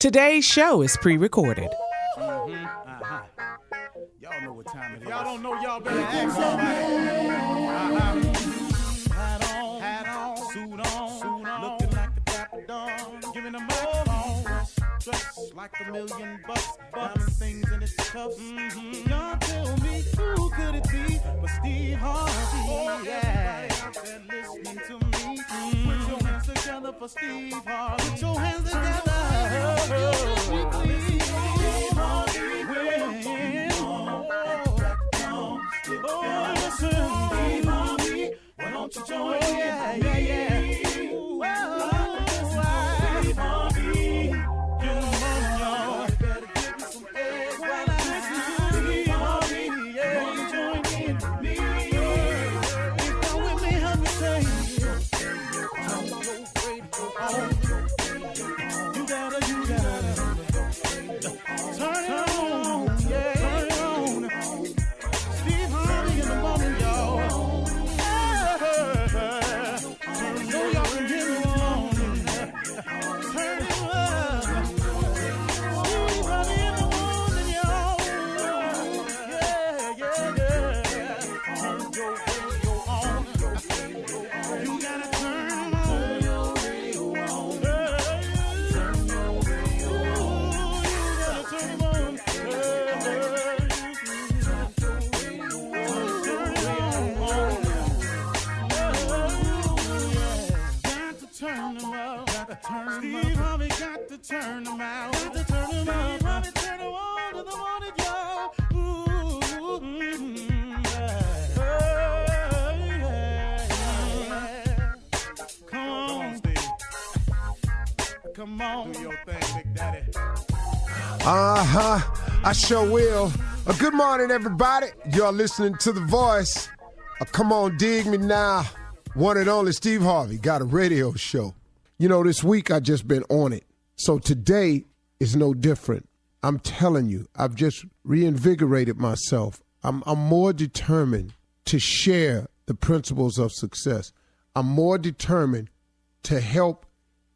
Today's show is pre-recorded. Y'all know what time it is. Y'all don't know, y'all better ask somebody. Hat on, suit on, looking like a dapper dog, giving them microphone, dressed like $1 million, diamond things in its cuffs. Y'all tell me who could it be but Steve Harvey? Everybody out there listening to me, put your hands together for Steve Harvey. Put your hands together. Why don't you join me? Steve Harvey. Come on, y'all. Better give me some eggs while I listen to Steve Harvey. Yeah, join in with me. If you're with me, help me say, turn your radio on. You gotta turn it on. Yeah, turn it on. Steve Harvey in the morning, y'all. Steve Harvey got to turn them out. Got to turn them out. Harvey turn them on to the morning, y'all. Come on, Steve. Come on. Do your thing, Big Daddy. I sure will. Good morning, everybody. You're listening to The Voice. Come on, dig me now. One and only Steve Harvey got a radio show. You know, this week I just been on it. So today is no different. I'm telling you, I've just reinvigorated myself. I'm more determined to share the principles of success. I'm more determined to help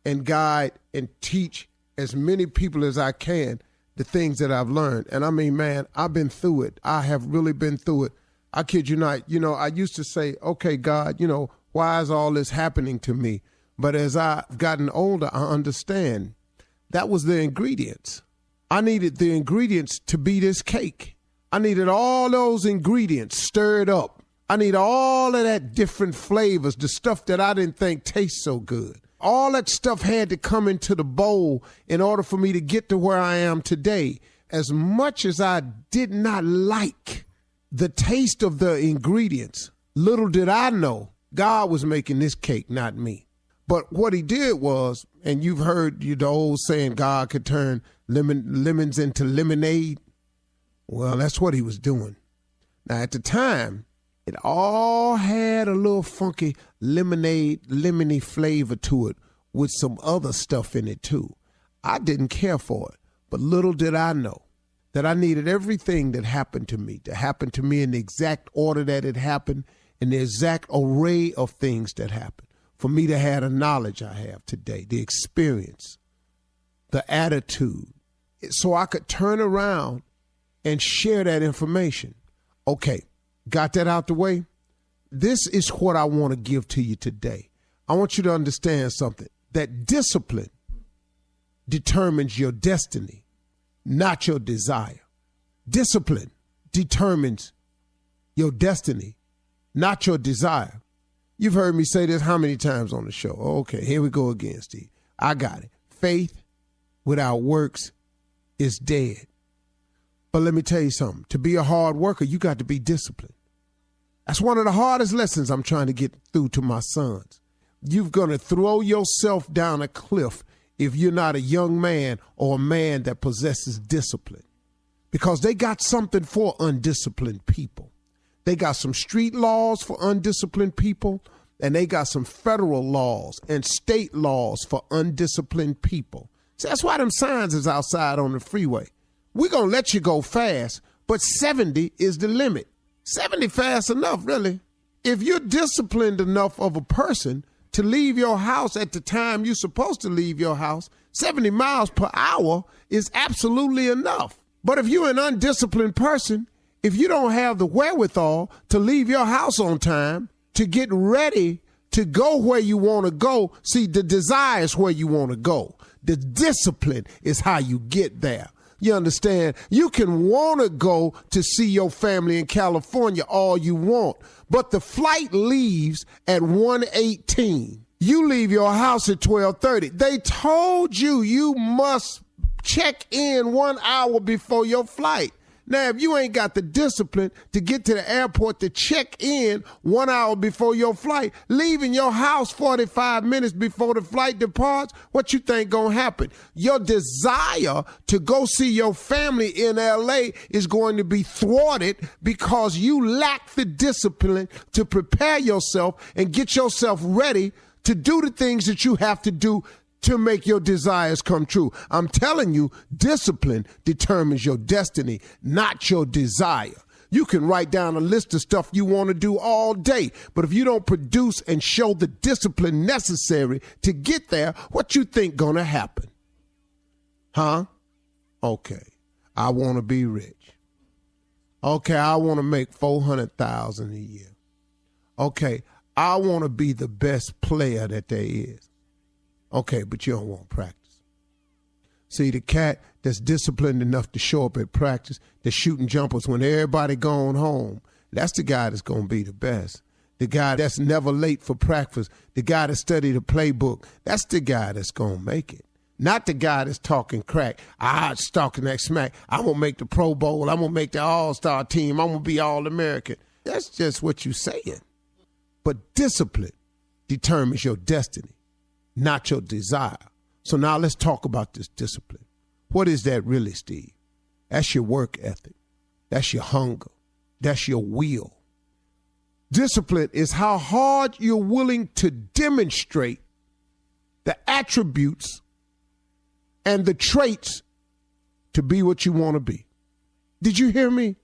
and guide and teach as many people as I can the things that I've learned. And I mean, man, I've been through it. I have really been through it. I kid you not. You know, I used to say, okay, God, you know, why is all this happening to me? But as I've gotten older, I understand that was the ingredients. I needed the ingredients to be this cake. I needed all those ingredients stirred up. I need all of that different flavors, the stuff that I didn't think tastes so good. All that stuff had to come into the bowl in order for me to get to where I am today. As much as I did not like the taste of the ingredients, little did I know God was making this cake, not me. But what he did was, and you've heard the old saying, God could turn lemons into lemonade. Well, that's what he was doing. Now, at the time, it all had a little funky lemony flavor to it with some other stuff in it, too. I didn't care for it, but little did I know that I needed everything that happened to me to happen to me in the exact order that it happened, in the exact array of things that happened. For me to have the knowledge I have today, the experience, the attitude, so I could turn around and share that information. Okay, got that out the way? This is what I want to give to you today. I want you to understand something, that discipline determines your destiny, not your desire. Discipline determines your destiny, not your desire. You've heard me say this how many times on the show? Okay, here we go again, Steve. I got it. Faith without works is dead. But let me tell you something. To be a hard worker, you got to be disciplined. That's one of the hardest lessons I'm trying to get through to my sons. You're going to throw yourself down a cliff if you're not a young man or a man that possesses discipline. Because they got something for undisciplined people. They got some street laws for undisciplined people, and they got some federal laws and state laws for undisciplined people. So that's why them signs is outside on the freeway. We're going to let you go fast, but 70 is the limit. 70 fast enough, really. If you're disciplined enough of a person to leave your house at the time you're supposed to leave your house, 70 miles per hour is absolutely enough. But if you're an undisciplined person, if you don't have the wherewithal to leave your house on time, to get ready to go where you want to go, see, the desire is where you want to go. The discipline is how you get there. You understand? You can want to go to see your family in California all you want, but the flight leaves at 1:18. You leave your house at 12:30. They told you must check in 1 hour before your flight. Now, if you ain't got the discipline to get to the airport to check in 1 hour before your flight, leaving your house 45 minutes before the flight departs, what you think gonna happen? Your desire to go see your family in LA is going to be thwarted because you lack the discipline to prepare yourself and get yourself ready to do the things that you have to do to make your desires come true. I'm telling you, discipline determines your destiny, not your desire. You can write down a list of stuff you want to do all day, but if you don't produce and show the discipline necessary to get there, what you think gonna happen? Huh? Okay, I want to be rich. Okay, I want to make $400,000 a year. Okay, I want to be the best player that there is. Okay, but you don't want practice. See, the cat that's disciplined enough to show up at practice, that's shooting jumpers when everybody going home, that's the guy that's going to be the best. The guy that's never late for practice, the guy that studied the playbook, that's the guy that's going to make it. Not the guy that's talking crack. It's talking that smack. I'm going to make the Pro Bowl. I'm going to make the All-Star team. I'm going to be All-American. That's just what you're saying. But discipline determines your destiny, not your desire. So now let's talk about this discipline. What is that really, Steve? That's your work ethic. That's your hunger. That's your will. Discipline is how hard you're willing to demonstrate the attributes and the traits to be what you want to be. Did you hear me?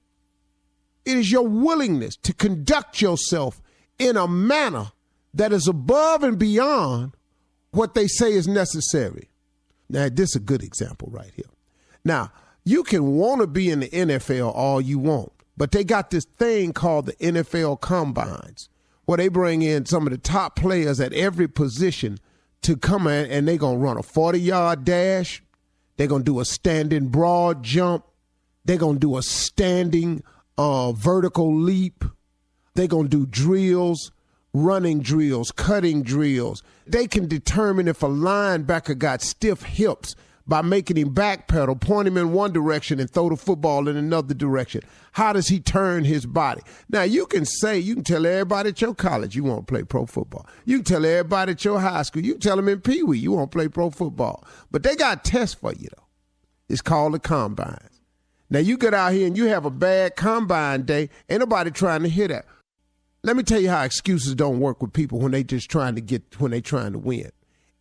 It is your willingness to conduct yourself in a manner that is above and beyond what they say is necessary. Now, this is a good example right here. Now, you can want to be in the NFL all you want, but they got this thing called the NFL Combines, where they bring in some of the top players at every position to come in, and they're going to run a 40-yard dash. They're going to do a standing broad jump. They're going to do a standing vertical leap. They're going to do drills, running drills, cutting drills. They can determine if a linebacker got stiff hips by making him backpedal, point him in one direction and throw the football in another direction. How does he turn his body? Now, you can tell everybody at your college you want to play pro football. You can tell everybody at your high school. You can tell them in Pee Wee you want to play pro football. But they got tests for you, though. It's called the Combines. Now, you get out here and you have a bad Combine day. Ain't nobody trying to hear that. Let me tell you how excuses don't work with people when they trying to win.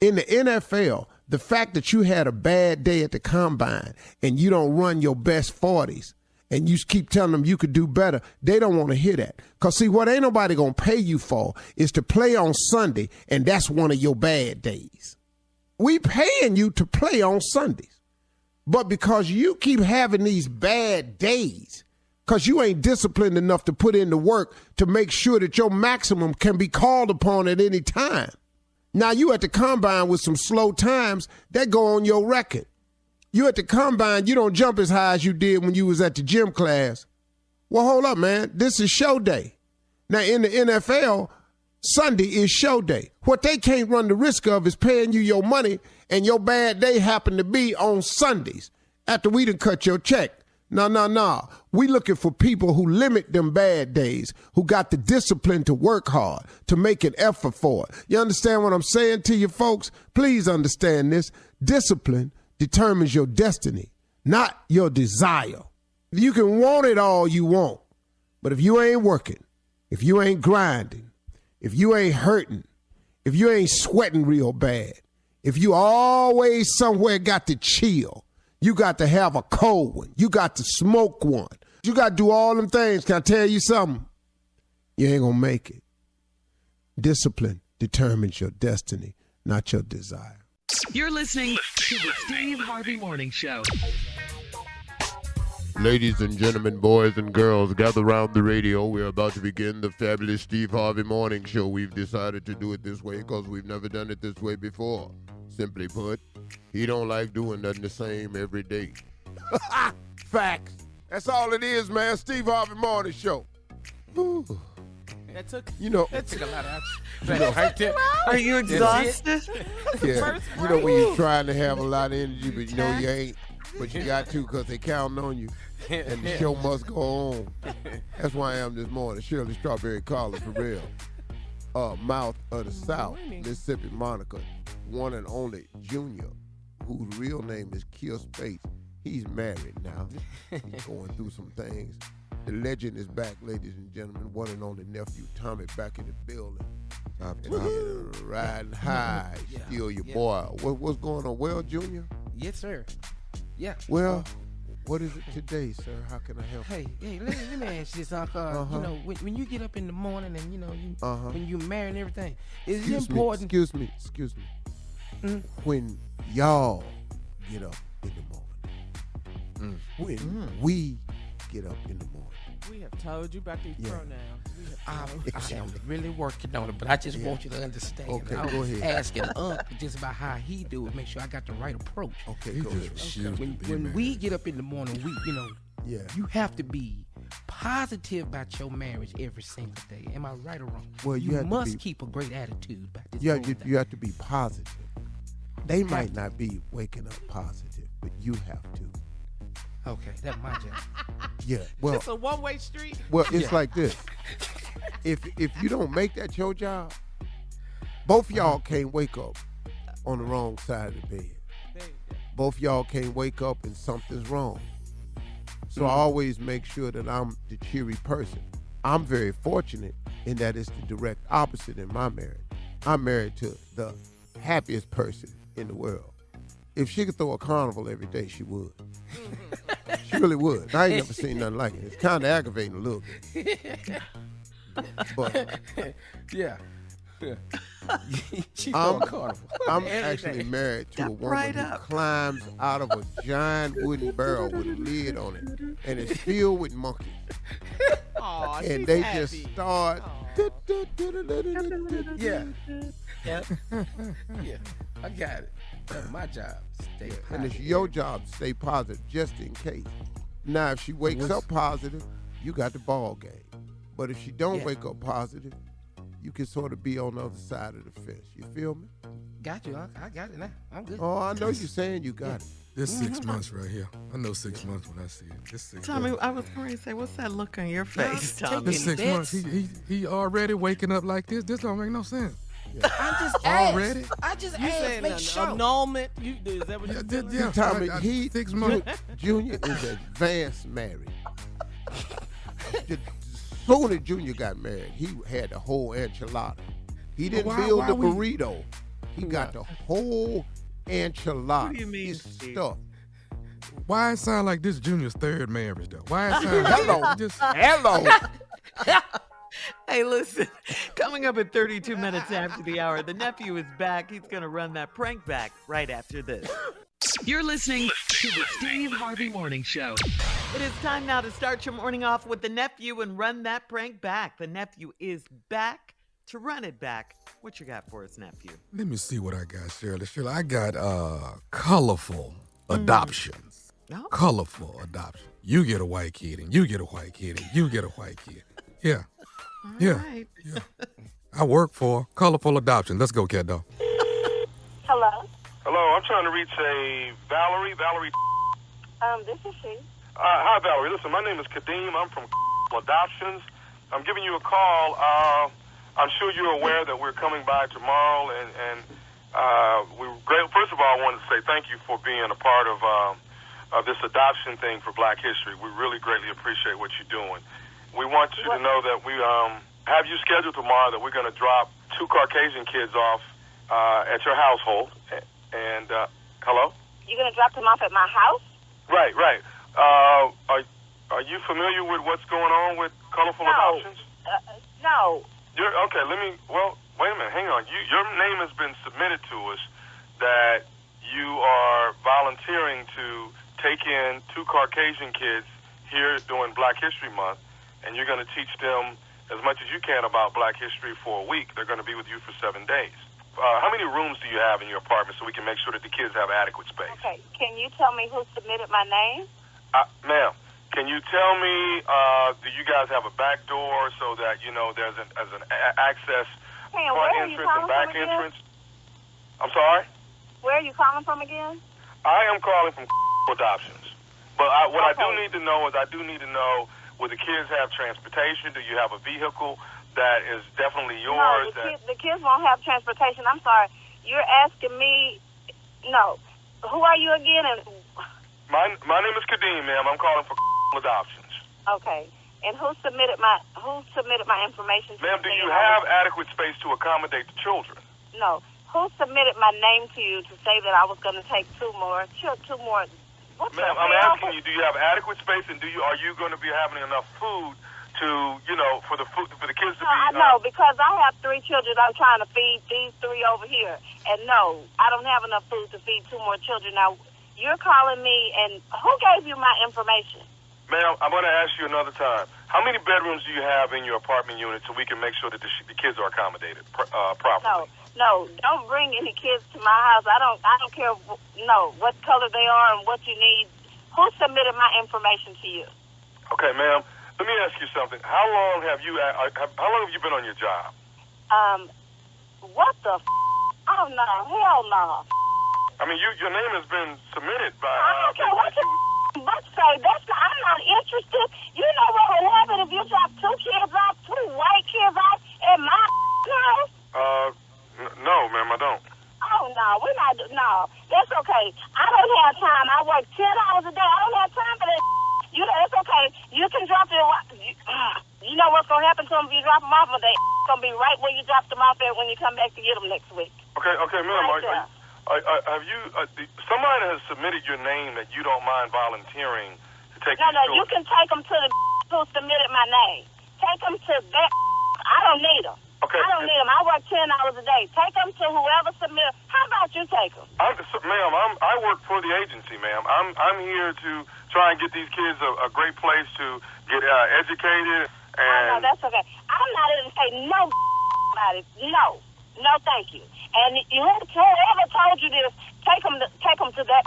In the NFL, the fact that you had a bad day at the Combine and you don't run your best 40s and you keep telling them you could do better, they don't want to hear that. Because, see, what ain't nobody going to pay you for is to play on Sunday, and that's one of your bad days. We paying you to play on Sundays. But because you keep having these bad days, because you ain't disciplined enough to put in the work to make sure that your maximum can be called upon at any time. Now, you at the Combine with some slow times, that go on your record. You at the Combine, you don't jump as high as you did when you was at the gym class. Well, hold up, man. This is show day. Now, in the NFL, Sunday is show day. What they can't run the risk of is paying you your money and your bad day happen to be on Sundays after we done cut your check. No. We looking for people who limit them bad days, who got the discipline to work hard, to make an effort for it. You understand what I'm saying to you folks? Please understand this. Discipline determines your destiny, not your desire. You can want it all you want, but if you ain't working, if you ain't grinding, if you ain't hurting, if you ain't sweating real bad, if you always somewhere got to chill, you got to have a cold one. You got to smoke one. You got to do all them things. Can I tell you something? You ain't going to make it. Discipline determines your destiny, not your desire. You're listening to the Steve Harvey Morning Show. Ladies and gentlemen, boys and girls, gather around the radio. We're about to begin the fabulous Steve Harvey Morning Show. We've decided to do it this way because we've never done it this way before. Simply put, he don't like doing nothing the same every day. Facts. That's all it is, man. Steve Harvey Morning Show. Whew. That took a lot of action. Are you exhausted? Yeah. You know when you're trying to have a lot of energy, but you know you ain't. But you got to because they counting on you. And the show must go on. That's why I am this morning. Shirley Strawberry Collins, for real. Mouth of the South, Mississippi Monica, one and only Junior, whose real name is Kill Space. He's married now. He's going through some things. The legend is back, ladies and gentlemen. One and only nephew Tommy back in the building. Riding high, still your boy. What's going on? Well, Junior? Yes, sir. Yeah. Well, what is it today, sir? How can I help? Hey, let me ask you this, Uncle. You know, when you get up in the morning and, you know, when you marry and everything, is it important? Excuse me. Mm-hmm. When y'all get up in the morning, when we get up in the morning. We have told you about these pronouns. I am really working on it, but I just want you to understand. Okay, I go was ahead. asking just about how he do it, make sure I got the right approach. Okay, go ahead. When we get up in the morning, you have to be positive about your marriage every single day. Am I right or wrong? Well, you must keep a great attitude about this. You have to be positive. They might not be waking up positive, but you have to. Okay, that's my job. Yeah, well, it's a one-way street. Well, it's like this. If you don't make that your job, both y'all can't wake up on the wrong side of the bed. Both y'all can't wake up and something's wrong. So I always make sure that I'm the cheery person. I'm very fortunate in that it's the direct opposite in my marriage. I'm married to the happiest person in the world. If she could throw a carnival every day, she would. She really would. I ain't never seen nothing like it. It's kind of aggravating a little bit. But I'm actually married to a woman who climbs out of a giant wooden barrel with a lid on it, and it's filled with monkeys. And they just start. Yeah, I got it. That's my job. Stay positive. And it's your job to stay positive just in case. Now, if she wakes up positive, you got the ball game. But if she don't wake up positive, you can sort of be on the other side of the fence. You feel me? Got you. I got it now. I'm good. Oh, I know you're saying you got it. This 6 months right here. I know 6 months when I see it. This 6 Tommy, months. I was going to say, what's that look on your face, Tommy? This 6 months. He already waking up like this. This don't make no sense. I just already. I just You asked. saying Make an sure. annulment? Is that what you're saying? Tommy, 6 months. Junior is advanced married. As soon as Junior got married, he had the whole enchilada. He didn't build the burrito. He got the whole enchilada. What do you mean, It's Steve? stuff. Why it sound like this Junior's third marriage though? Why it sound Hello. Hello. Hey, listen, coming up at 32 minutes after the hour, the nephew is back. He's going to run that prank back right after this. You're listening to the Steve Harvey Morning Show. It is time now to start your morning off with the nephew and run that prank back. The nephew is back to run it back. What you got for us, nephew? Let me see what I got, Shirley. Shirley, I got colorful adoptions. Oh. Colorful adoption. You get a white kid, and you get a white kid, and you get a white kid. Yeah. Right. Yeah. I work for Colorful Adoption. Let's go, cat dog. Hello. Hello, I'm trying to reach a Valerie. This is she. Hi, Valerie. Listen, my name is Kadeem. I'm from Adoptions. I'm giving you a call. I'm sure you're aware that we're coming by tomorrow, and we're great. First of all, I wanted to say thank you for being a part of this adoption thing for Black History. We really greatly appreciate what you're doing. We want you to know that we have you scheduled tomorrow that we're going to drop 2 Caucasian kids off at your household. And, hello? You're going to drop them off at my house? Right. Are you familiar with what's going on with Colorful Adoptions? No. Okay, wait a minute, hang on. Your name has been submitted to us that you are volunteering to take in 2 Caucasian kids here during Black History Month, and you're going to teach them as much as you can about Black history for a week. They're going to be with you for 7 days. How many rooms do you have in your apartment so we can make sure that the kids have adequate space? Okay, can you tell me who submitted my name? Ma'am, can you tell me, do you guys have a back door so that, you know, there's an access Hey, front entrance and back entrance? I'm sorry? Where are you calling from again? I am calling from Adoptions. But what I do Okay. need to know is will the kids have transportation? Do you have a vehicle that is definitely yours? No, the kids won't have transportation. I'm sorry. You're asking me, no. Who are you again? And My name is Kadeem, ma'am. I'm calling for Adoptions. okay. And who submitted my information to Ma'am, you? do you have adequate space to accommodate the children? No. Who submitted my name to you to say that I was going to take two more? What Ma'am, I'm asking you, do you have adequate space, and are you going to be having enough food to, you know, for the kids to No, I be? know, because I have 3 children I'm trying to feed, these 3 over here. And no, I don't have enough food to feed 2 more children. Now, you're calling me, and who gave you my information? Ma'am, I'm going to ask you another time. How many bedrooms do you have in your apartment unit so we can make sure that the kids are accommodated properly? No, don't bring any kids to my house. I don't care, what color they are and what you need. Who submitted my information to you? Okay, ma'am. Let me ask you something. How long have you been on your job? What the oh no, hell no. I mean, your name has been submitted by. I don't care what you say. I'm not interested. You know what would happen if you drop 2 kids off, 2 white kids off in my house? No, ma'am, I don't. Oh no, we're not. No, that's okay. I don't have time. I work 10 hours a day. I don't have time for that. You know, it's okay. You can drop your. You know what's gonna happen to them if you drop them off? They gonna be right where you dropped them off at when you come back to get them next week. Okay, ma'am. Right Have you? Somebody has submitted your name that you don't mind volunteering to take. No, you can take them to the who submitted my name. Take them to that. I don't need them. Okay. I don't need them. I work 10 hours a day. Take them to whoever submitted. How about you take them? Ma'am, I work for the agency, ma'am. I'm here to try and get these kids a great place to get educated. And No, that's okay. I'm not even say no about it. No, thank you. And whoever told you this, take them to that.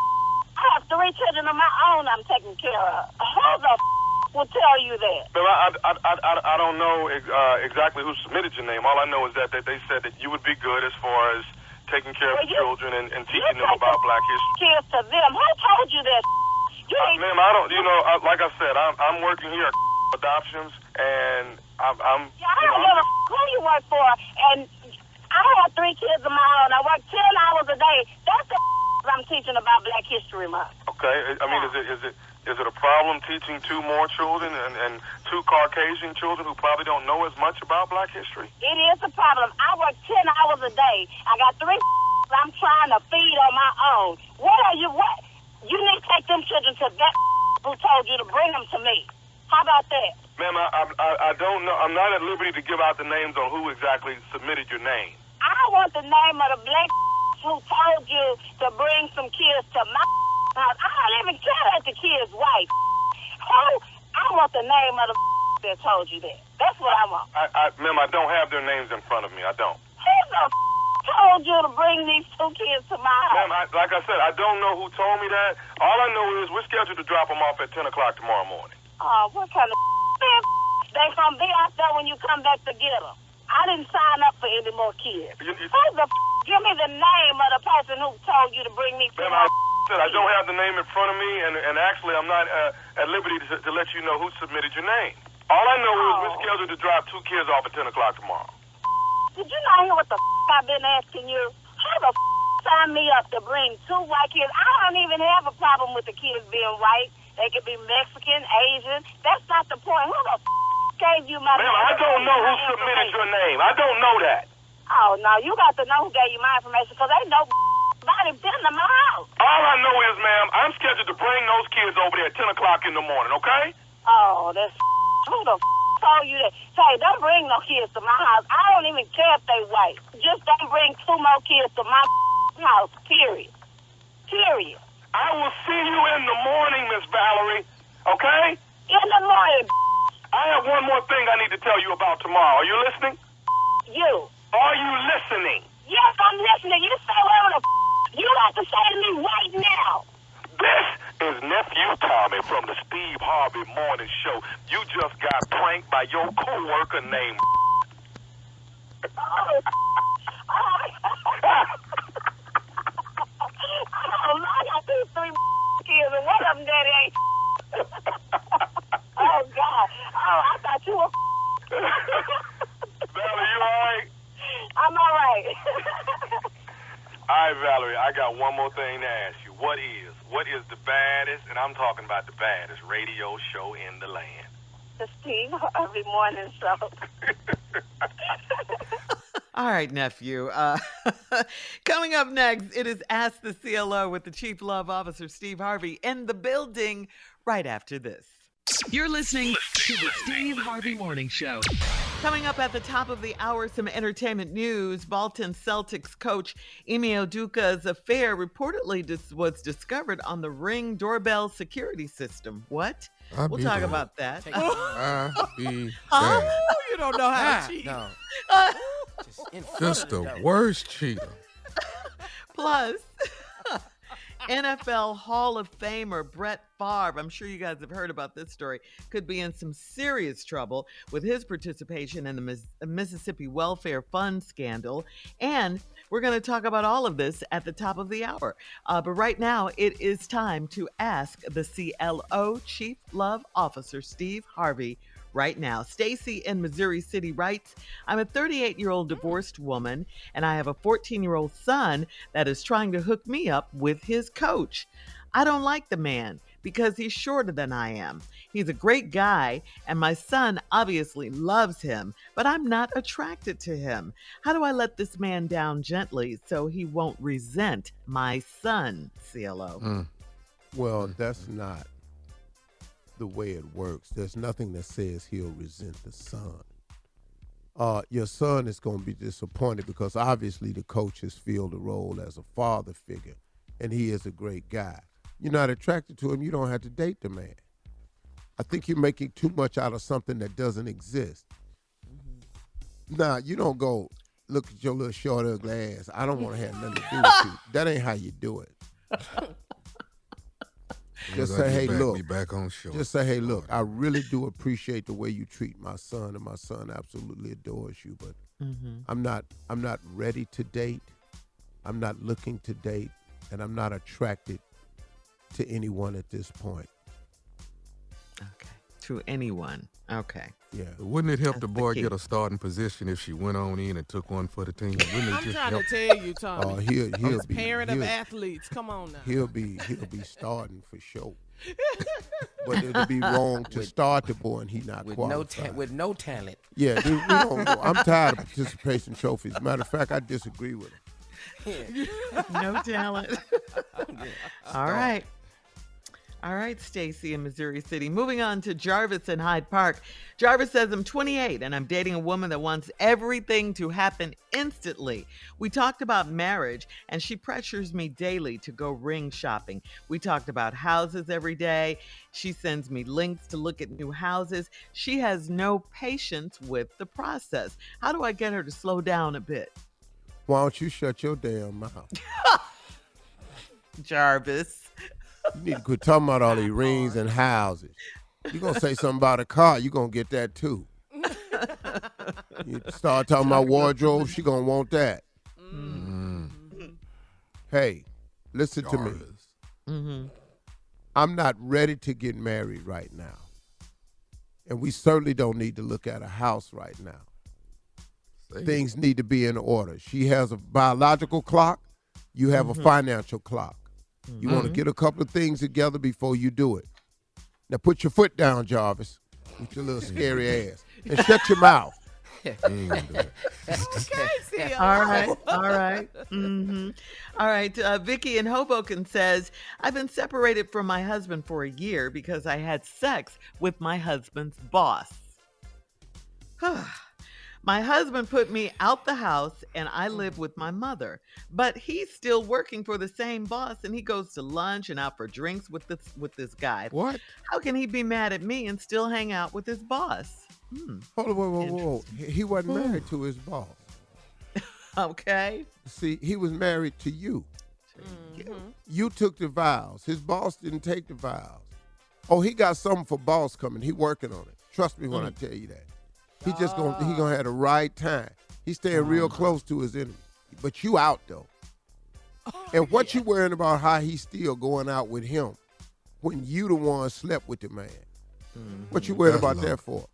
I have 3 children of my own I'm taking care of. Who the will tell you that? But I don't know exactly who submitted your name. All I know is that they said that you would be good as far as taking care of the children and teaching them about Black history. Kids to them. Who told you that? Ma'am, I don't. You know, like I said, I'm working here at Adoptions, and I'm. I don't know who you work for, and I have 3 kids of my own. I work 10 hours a day. That's the I'm teaching about Black History Month. Okay, I mean, is it a problem teaching 2 more children and 2 Caucasian children who probably don't know as much about Black history? It is a problem. I work 10 hours a day. I got 3 I'm trying to feed on my own. What? You need to take them children to that who told you to bring them to me. How about that? Ma'am, I don't know. I'm not at liberty to give out the names on who exactly submitted your name. I want the name of the black who told you to bring some kids to my house. I don't even care that the kid's white. I want the name of the that told you that. That's what I want. Ma'am, I don't have their names in front of me. I don't. Who the told you to bring these 2 kids to my house? Ma'am, like I said, I don't know who told me that. All I know is we're scheduled to drop them off at 10 o'clock tomorrow morning. Oh, what kind of they gonna be out there when you come back to get them? I didn't sign up for any more kids. Who the give me the name of the person who told you to bring me to Ma'am, I don't have the name in front of me, and actually I'm not at liberty to let you know who submitted your name. All I know is we're scheduled to drop 2 kids off at 10 o'clock tomorrow. Did you not hear what the I've been asking you? How the sign me up to bring 2 white kids? I don't even have a problem with the kids being white. They could be Mexican, Asian. That's not the point. Who the gave you my name? Ma'am, I don't know who submitted your name. I don't know that. Oh, no, you got to know who gave you my information because they know nobody been to my house. All I know is, ma'am, I'm scheduled to bring those kids over there at 10 o'clock in the morning, okay? Oh, that's who the told you that? Say, don't bring no kids to my house. I don't even care if they white. Just don't bring 2 more kids to my house, period. Period. I will see you in the morning, Miss Valerie. Okay? In the morning, I have one more thing I need to tell you about tomorrow. Are you listening? you. Are you listening? Yes, I'm listening. You say whatever the you have to say to me right now. This is Nephew Tommy from the Steve Harvey Morning Show. You just got pranked by your coworker named Oh, I got these 3 kids, and one of them daddy ain't. Oh, God. Oh, I thought you were. Valerie, you all right? I'm all right. All right, Valerie, I got one more thing to ask you. What is the baddest, and I'm talking about the baddest radio show in the land? The Steve Harvey Morning Show. All right, nephew. Coming up next, it is Ask the CLO with the Chief Love Officer, Steve Harvey, in the building right after this. You're listening to the Steve Harvey Morning Show. Coming up at the top of the hour, some entertainment news. Bolton Celtics coach Ime Udoka's affair reportedly was discovered on the Ring doorbell security system. What? We'll talk about that. You don't know how to cheat. No. Just the worst cheater. Plus, NFL Hall of Famer Brett Favre, I'm sure you guys have heard about this story, could be in some serious trouble with his participation in the Mississippi Welfare Fund scandal. And we're going to talk about all of this at the top of the hour. But right now, it is time to ask the CLO Chief Love Officer, Steve Harvey. Right now, Stacy in Missouri City writes, I'm a 38-year-old divorced woman, and I have a 14-year-old son that is trying to hook me up with his coach. I don't like the man because he's shorter than I am. He's a great guy, and my son obviously loves him, but I'm not attracted to him. How do I let this man down gently so he won't resent my son, CLO? Well, that's not the way it works. There's nothing that says he'll resent the son. Your son is going to be disappointed because obviously the coach has filled the role as a father figure, and he is a great guy. You're not attracted to him, you don't have to date the man. I think you're making too much out of something that doesn't exist. Nah, you don't go, look at your little short, ugly ass. I don't want to have nothing to do with you. That ain't how you do it. Just say, hey, look. Just say, hey, look, I really do appreciate the way you treat my son, and my son absolutely adores you, but I'm not ready to date. I'm not looking to date, and I'm not attracted to anyone at this point. Okay. To anyone. Okay. Yeah. Wouldn't it help the boy get a starting position if she went on in and took one for the team? Wouldn't it I'm just trying help? to tell you, Tommy. He'll As be parent of athletes. Come on now. He'll be starting for sure. But it'll be wrong to start the boy and he not qualified. With no talent. Yeah, dude, we don't go. I'm tired of participation trophies. Matter of fact, I disagree with him. No talent. All right. All right, Stacy in Missouri City. Moving on to Jarvis in Hyde Park. Jarvis says, I'm 28 and I'm dating a woman that wants everything to happen instantly. We talked about marriage and she pressures me daily to go ring shopping. We talked about houses every day. She sends me links to look at new houses. She has no patience with the process. How do I get her to slow down a bit? Why don't you shut your damn mouth? Jarvis. You need to quit talking about all these rings and houses. You're going to say something about a car, you're going to get that too. You start talking about wardrobe, she going to want that. Hey, listen to me. I'm not ready to get married right now. And we certainly don't need to look at a house right now. Things need to be in order. She has a biological clock. You have a financial clock. You want to get a couple of things together before you do it. Now put your foot down, Jarvis, with your little scary ass. And shut your mouth. Okay, all right. All right, Vicky in Hoboken says, I've been separated from my husband for a year because I had sex with my husband's boss. My husband put me out the house and I live with my mother, but he's still working for the same boss and he goes to lunch and out for drinks with this guy. What? How can he be mad at me and still hang out with his boss? Hold on, whoa. He wasn't married to his boss. Okay. See, he was married to you. You took the vows. His boss didn't take the vows. Oh, he got something for boss coming. He working on it. Trust me when I tell you that. He gonna have the right time. He's staying real close to his enemy. But you out though. And what you worrying about how he's still going out with him when you the one slept with the man? What you worried about that for?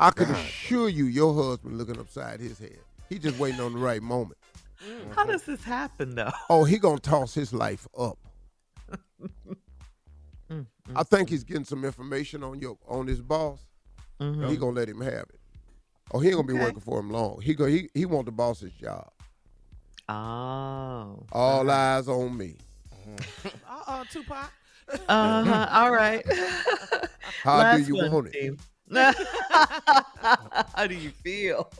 I can assure you your husband looking upside his head. He just waiting on the right moment. How does this happen though? Oh, he gonna toss his life up. I think he's getting some information on his boss. He gonna let him have it. Oh, he ain't gonna be working for him long. He want the boss's job. Oh. All eyes on me. Tupac. All right. How Last do you one, want it? Steve. How do you feel?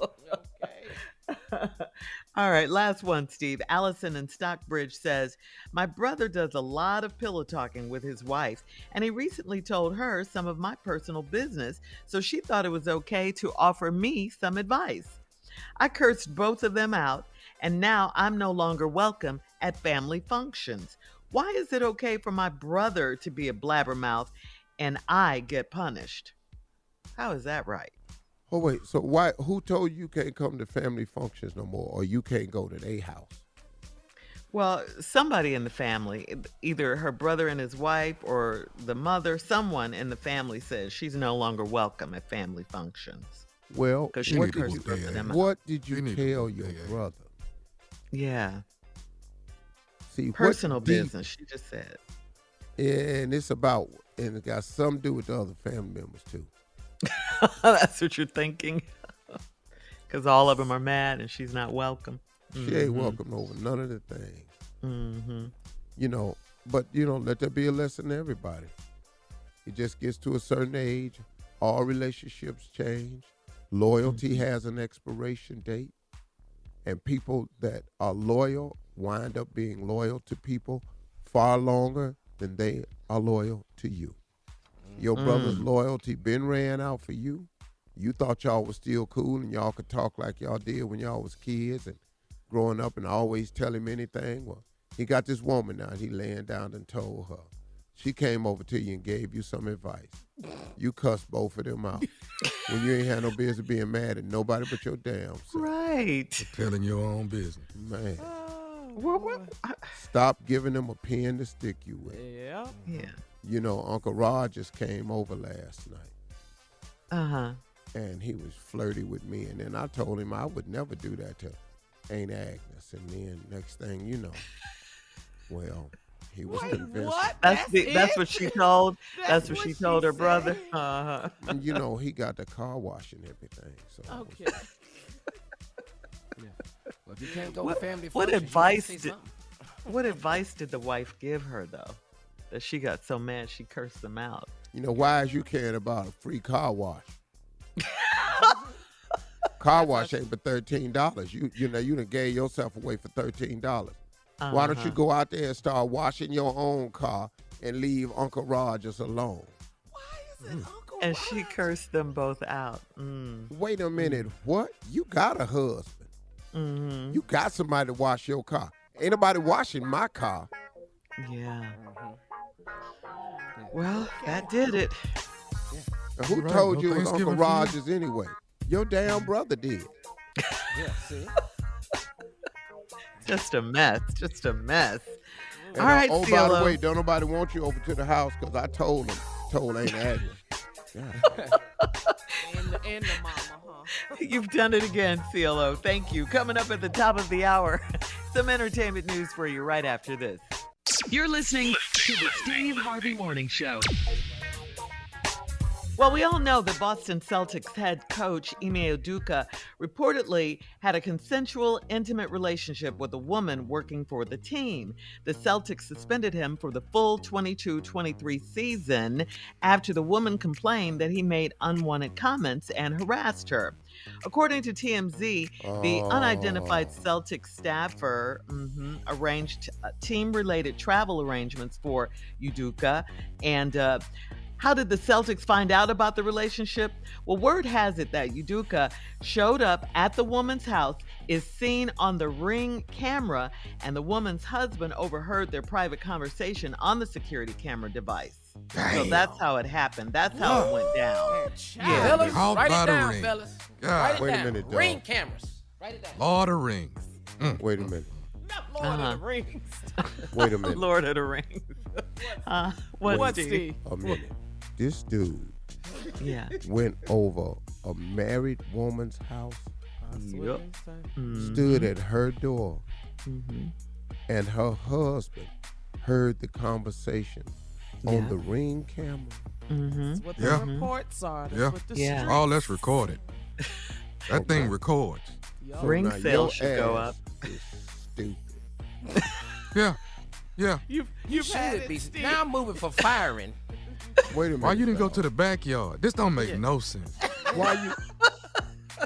All right, last one, Steve. Allison in Stockbridge says, my brother does a lot of pillow talking with his wife, and he recently told her some of my personal business, so she thought it was okay to offer me some advice. I cursed both of them out, and now I'm no longer welcome at family functions. Why is it okay for my brother to be a blabbermouth and I get punished? How is that right? Oh, wait. So who told you can't come to family functions no more, or you can't go to their house? Well, somebody in the family, either her brother and his wife or the mother, someone in the family says she's no longer welcome at family functions. Well, Because she cursed both of them out. what did you tell your brother? Yeah. See, Personal business, she just said. And it's got something to do with the other family members, too. That's what you're thinking? Because all of them are mad and she's not welcome. She ain't welcome over none of the things. But let there be a lesson to everybody. It just gets to a certain age. All relationships change. Loyalty has an expiration date. And people that are loyal wind up being loyal to people far longer than they are loyal to you. Your brother's loyalty been ran out for you. You thought y'all was still cool and y'all could talk like y'all did when y'all was kids and growing up and always tell him anything. Well, he got this woman now and he laying down and told her. She came over to you and gave you some advice. You cussed both of them out. When you ain't had no business being mad at nobody but your damn self. Right. Telling your own business. Man. Stop giving them a pen to stick you with. Yeah. Uncle Rod just came over last night. Uh-huh. And he was flirty with me. And then I told him I would never do that to Aunt Agnes. And then next thing you know, well, he was convinced. What? That's what she told. That's what she told her brother. Uh-huh. And, he got the car wash and everything. So Okay. Well, if you can't go to family What functions, advice you gotta say what advice did the wife give her though? That she got so mad she cursed them out. why is you caring about a free car wash? Car wash ain't but $13. You done gave yourself away for $13. Why don't you go out there and start washing your own car and leave Uncle Rogers alone? Why is it Uncle And she cursed them both out. Wait a minute, what? You got a husband. Mm-hmm. You got somebody to wash your car. Ain't nobody washing my car. Yeah. Well, that did it. And who Right, told no you it was Thanksgiving Uncle for you. Rogers anyway? Your damn brother did. Yeah, see? Just a mess. Just a mess. And, All right, by the CeeLo. way, don't nobody want you over to the house because I told Aunt Agnes. Yeah. And the mama, huh? You've done it again, CeeLo. Thank you. Coming up at the top of the hour, some entertainment news for you right after this. You're listening to the Steve Harvey Morning Show. Well, we all know that Boston Celtics head coach Ime Udoka reportedly had a consensual, intimate relationship with a woman working for the team. The Celtics suspended him for the full 22-23 season after the woman complained that he made unwanted comments and harassed her. According to TMZ, the unidentified Celtics staffer arranged team-related travel arrangements for Udoka. And how did the Celtics find out about the relationship? Well, word has it that Udoka showed up at the woman's house, is seen on the Ring camera, and the woman's husband overheard their private conversation on the security camera device. Damn. So that's how it happened. That's how it went down. Yeah. Fellas, Caught write by it the down, ring. fellas. God. Write it Wait a down. minute, dog. Ring cameras. Write it down. Lord of Rings. Wait a minute. Not Lord of the Rings. Wait a minute. Lord of the Rings. What, Steve? A minute. This dude Yeah. went over a married woman's house, Yep. stood at her door, and her husband heard the conversation on the Ring camera. That's what the Yeah. reports are. That's Yeah. what the Yeah. streets- All that's recorded. That thing records. Yo. Ring Now, sales your should go ass up. is stupid. Yeah. Yeah. You've had Should it, be. Steve. Now I'm moving for firing. Wait a minute. Why you didn't go dog. to the backyard? This don't make no sense. Why you?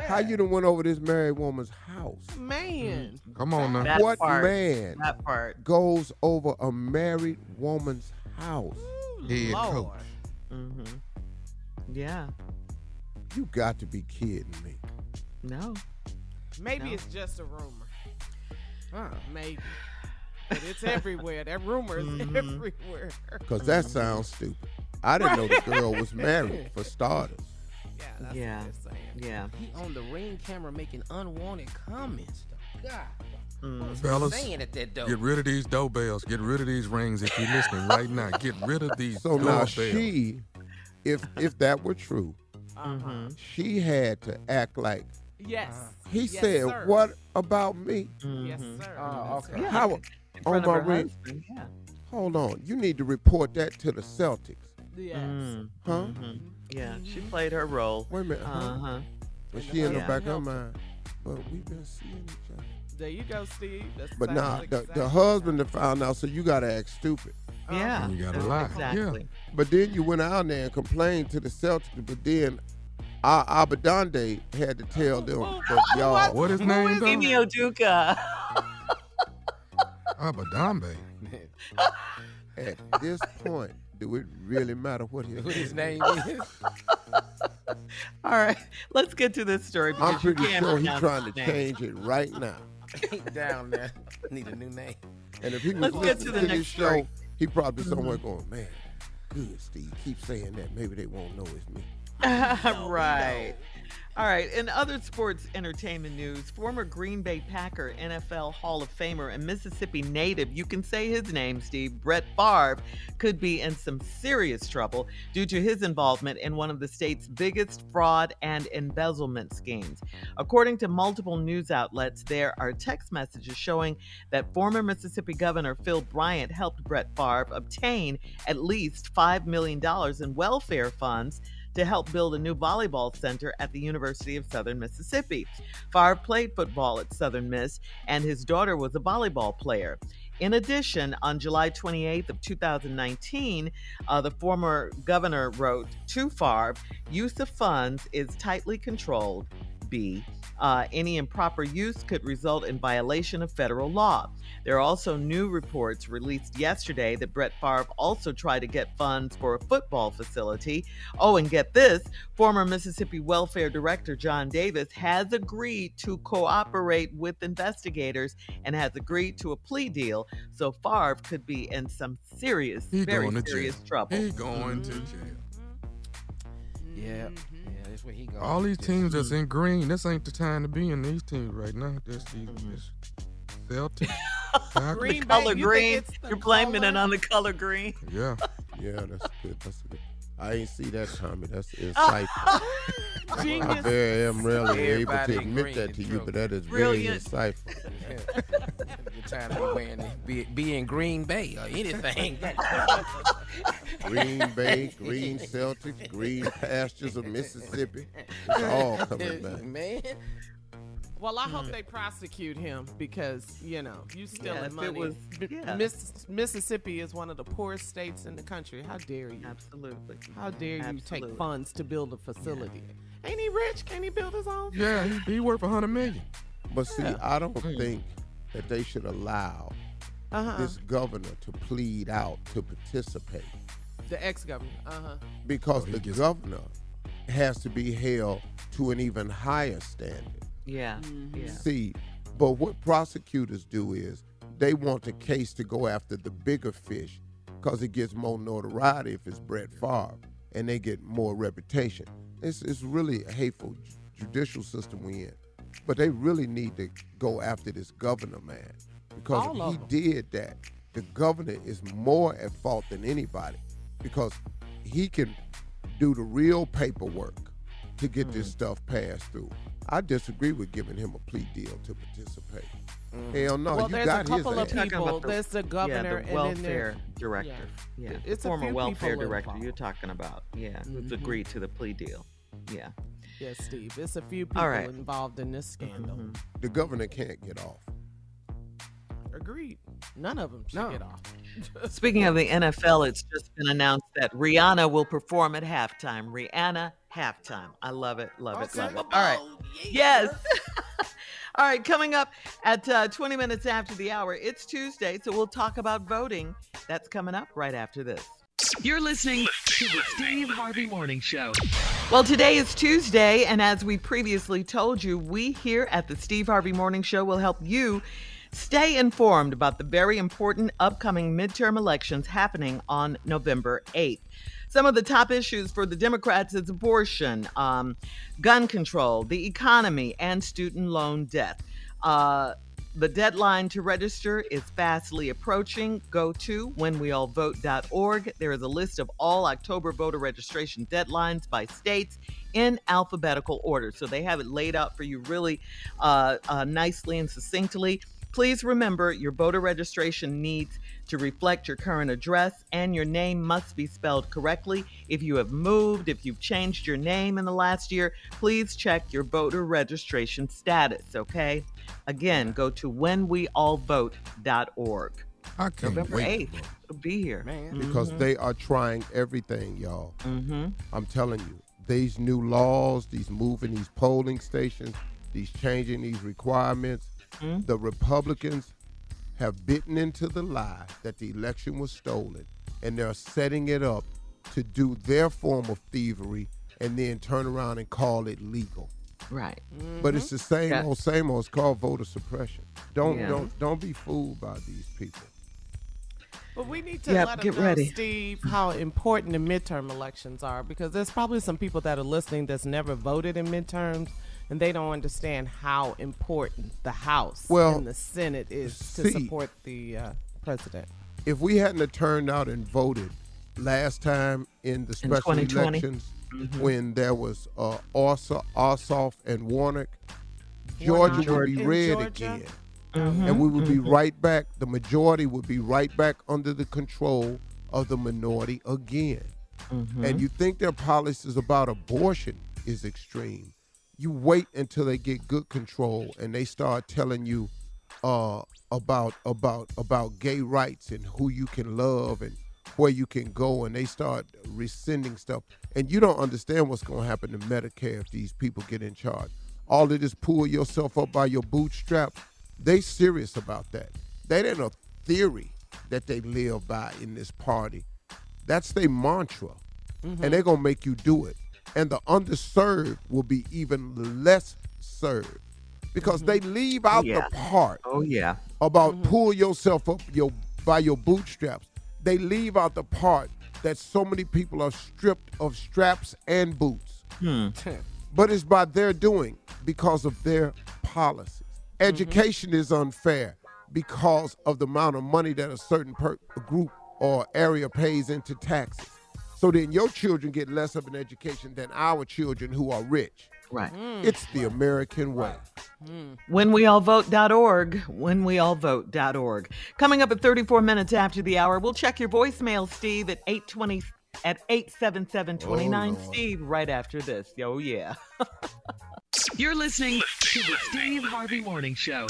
How you done went over this married woman's house? Man. Come on now. That What part. man That part. goes over a married woman's house? Head Lord. coach. Yeah. You got to be kidding me. No. Maybe No. it's just a rumor. Maybe. But it's everywhere. That rumor is everywhere. Because that sounds stupid. I didn't know the girl was married, for starters. Yeah, that's Yeah. what they're saying. Yeah. He on the Ring camera making unwanted comments. Though. God. What was he Fellas, saying at that door? Get rid of these doorbells. Get rid of these rings if you're listening right now. Get rid of these So now doorbells. she, if that were true, she had to act like Yes. he Yes, said, sir. "What about me?" Yes, sir. okay. How In on front my of her ring? husband. Yeah. Hold on, you need to report that to the Celtics, Yes. huh? Yeah. She played her role. Wait a minute, huh? But she in the Yeah. back of her mind. But we've been seeing each other. There you go, Steve. That But nah, sounds the exactly husband that found out, so you gotta act stupid. Yeah. You gotta lie. Exactly. But then you went out there and complained to the Celtics, but then Abadande had to tell them, but y'all, What his name, though? Ime Udoka. Abadambe. at this point, do it really matter what What his his name is? All right. Let's get to this story because I'm pretty you can't sure he's pronounce trying his to name. change it right now. Down there. Need a new name. And if he was Let's get to listening the to next this story. show, he probably somewhere going, man, good, Steve. Keep saying that. Maybe they won't know it's me. Right. All right. In other sports entertainment news, former Green Bay Packer, NFL Hall of Famer, and Mississippi native, you can say his name, Steve, Brett Favre, could be in some serious trouble due to his involvement in one of the state's biggest fraud and embezzlement schemes. According to multiple news outlets, there are text messages showing that former Mississippi Governor Phil Bryant helped Brett Favre obtain at least $5 million in welfare funds to help build a new volleyball center at the University of Southern Mississippi. Favre played football at Southern Miss, and his daughter was a volleyball player. In addition, on July 28th of 2019, the former governor wrote to Favre, use of funds is tightly controlled. B. Any improper use could result in violation of federal law. There are also new reports released yesterday that Brett Favre also tried to get funds for a football facility. Oh, and get this, former Mississippi Welfare Director John Davis has agreed to cooperate with investigators and has agreed to a plea deal. So Favre could be in some serious, He very going to serious jail. trouble. He going to jail. Yeah. Yeah, that's where he goes. All these teams that's in green, this ain't the time to be in these teams right now. This Celtics. Packers. Green Bay, Color you think green. it's the You're blaming it color? on the color green. Yeah. Yeah, that's good. That's good. I ain't see that coming. That's insightful. I Genius. very am rarely able Everybody to admit agreeing, that to you, true. but that is Brilliant. very insightful. Good time to be wearing it. Be in Green Bay or anything. Green Bay, Green Celtics, Green Pastures of Mississippi. It's all coming back. Man. Well, I hope they prosecute him because, you stealing if money. it was- Mississippi is one of the poorest states in the country. How dare you? Absolutely. How dare you Absolutely. take funds to build a facility? Ain't he rich? Can't he build his own? Yeah, he worth $100 million. But see, I don't think that they should allow this governor to plead out to participate. The ex-governor. Because the governor has to be held to an even higher standard. Yeah. Yeah. See, but what prosecutors do is they want the case to go after the bigger fish because it gets more notoriety if it's Brett Favre, and they get more reputation. It's really a hateful judicial system we in. But they really need to go after this governor, man. Because if he did that, the governor is more at fault than anybody because he can do the real paperwork to get this stuff passed through. I disagree with giving him a plea deal to participate. Hell no, Well, you there's got a couple his of ass. people. There's the governor the and welfare then there, director. Yeah. Yeah, It's the a former few welfare people director involved. you're talking about. Yeah, who's agreed to the plea deal. Yeah. Yes, Steve. It's a few people All right. involved in this scandal. The governor can't get off. Agreed. None of them should get off. Speaking of the NFL, it's just been announced that Rihanna will perform at halftime. Rihanna halftime. I love it, love it, love it. All right. Yes. All right, coming up at 20 minutes after the hour, it's Tuesday, so we'll talk about voting. That's coming up right after this. You're listening to the Steve Harvey Morning Show. Well, today is Tuesday, and as we previously told you, we here at the Steve Harvey Morning Show will help you stay informed about the very important upcoming midterm elections happening on November 8th. Some of the top issues for the Democrats is abortion, gun control, the economy, and student loan debt. The deadline to register is fastly approaching. Go to whenweallvote.org. There is a list of all October voter registration deadlines by states in alphabetical order. So they have it laid out for you really nicely and succinctly. Please remember your voter registration needs to reflect your current address, and your name must be spelled correctly. If you have moved, if you've changed your name in the last year, please check your voter registration status, okay? Again, go to whenweallvote.org. I can't November wait. 8th. It'll be here. Man. Because they are trying everything, y'all. Mm-hmm. I'm telling you, these new laws, these moving these polling stations, these changing these requirements, the Republicans have bitten into the lie that the election was stolen, and they're setting it up to do their form of thievery and then turn around and call it legal. Right. But it's the same Yeah. old, same old. It's called voter suppression. Don't be fooled by these people. But we need to Yep, let get them know, ready. Steve, how important the midterm elections are, because there's probably some people that are listening that's never voted in midterms, and they don't understand how important the House and the Senate is to support the president. If we hadn't have turned out and voted last time in the special 2020. elections, when there was Ossoff and Warnock, Georgia would be In red Georgia? again. And we would be right back, the majority would be right back under the control of the minority again. And you think their policies about abortion is extreme. You wait until they get good control and they start telling you about gay rights and who you can love and where you can go, and they start rescinding stuff. And you don't understand what's going to happen to Medicare if these people get in charge. All of this pull yourself up by your bootstraps, they serious about that. That ain't a theory that they live by in this party. That's their mantra. And they're going to make you do it. And the underserved will be even less served because they leave out the part about pull yourself up by your bootstraps. They leave out the part that so many people are stripped of straps and boots. But it's by their doing because of their policies. Education is unfair because of the amount of money that a certain group or area pays into taxes. So then your children get less of an education than our children who are rich. Right. It's the American way. WhenWeAllVote.org. WhenWeAllVote.org. Coming up at 34 minutes after the hour, we'll check your voicemail, Steve, at 877-29 Steve, right after this. Oh, yeah. You're listening to the Steve Harvey Morning Show.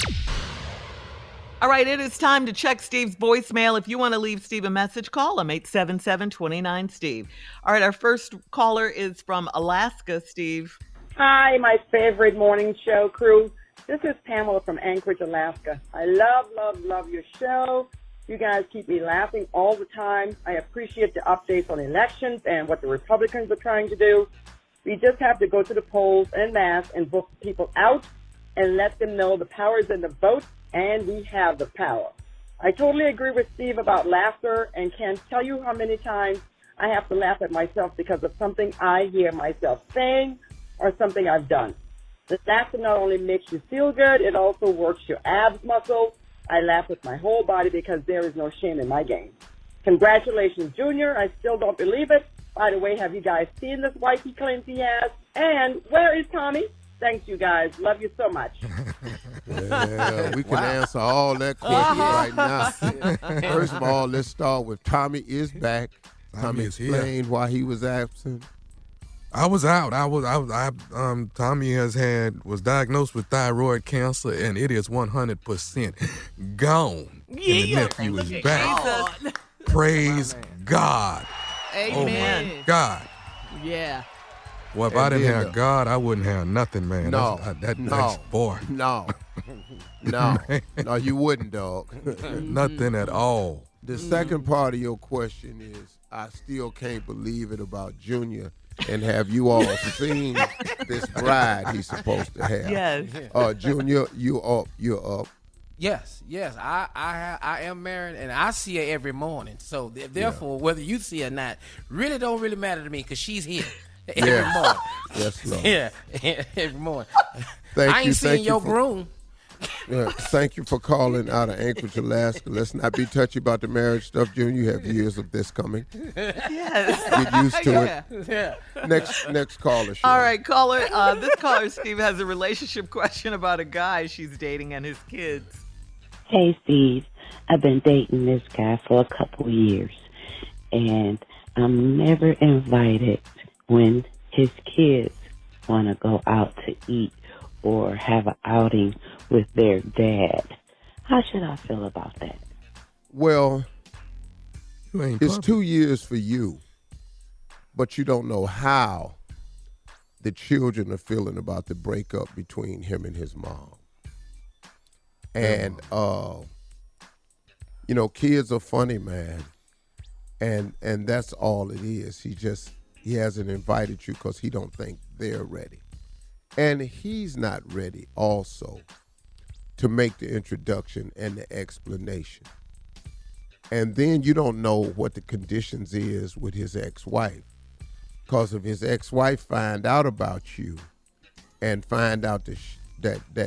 All right, it is time to check Steve's voicemail. If you want to leave Steve a message, call him, 877-29 Steve. All right, our first caller is from Alaska, Steve. Hi, my favorite morning show crew. This is Pamela from Anchorage, Alaska. I love your show. You guys keep me laughing all the time. I appreciate the updates on elections and what the Republicans are trying to do. We just have to go to the polls en masse and vote people out and let them know the power is in the vote, and we have the power. I totally agree with Steve about laughter and can't tell you how many times I have to laugh at myself because of something I hear myself saying or something I've done. The laughter not only makes you feel good, it also works your abs muscle. I laugh with my whole body because there is no shame in my game. Congratulations, Junior. I still don't believe it. By the way, have you guys seen this wife he claims he has? And where is Tommy? Thanks, you guys. Love you so much. Yeah, we can answer all that question right now. First of all, let's start with Tommy is back. Tommy explained why he was absent. I was out. Tommy was diagnosed with thyroid cancer, and it is 100% gone. Yeah, and the nephew is back. Praise God. Amen. Oh my God. Yeah. Well, if I didn't have God, I wouldn't have nothing, man. That's boy. No, you wouldn't, dog. Nothing at all. The second part of your question is, I still can't believe it about Junior. And have you all seen this bride he's supposed to have? Yes. Junior, you're up. Yes. I am married, and I see her every morning. So therefore, whether you see her or not, don't really matter to me because she's here every morning. Yes, Lord. Yeah, every morning. I ain't seen your groom. Yeah, thank you for calling out of Anchorage, Alaska. Let's not be touchy about the marriage stuff, Junior. You have years of this coming. Yes. Get used to it. Yeah. Next caller. All right, caller. This caller, Steve, has a relationship question about a guy she's dating and his kids. Hey, Steve. I've been dating this guy for a couple years, and I'm never invited when his kids want to go out to eat or have an outing with their dad. How should I feel about that? Well, it's 2 years for you, but you don't know how the children are feeling about the breakup between him and his mom. And, kids are funny, man. And that's all it is. He hasn't invited you because he don't think they're ready. And he's not ready also to make the introduction and the explanation. And then you don't know what the conditions is with his ex-wife. Because if his ex-wife find out about you and find out that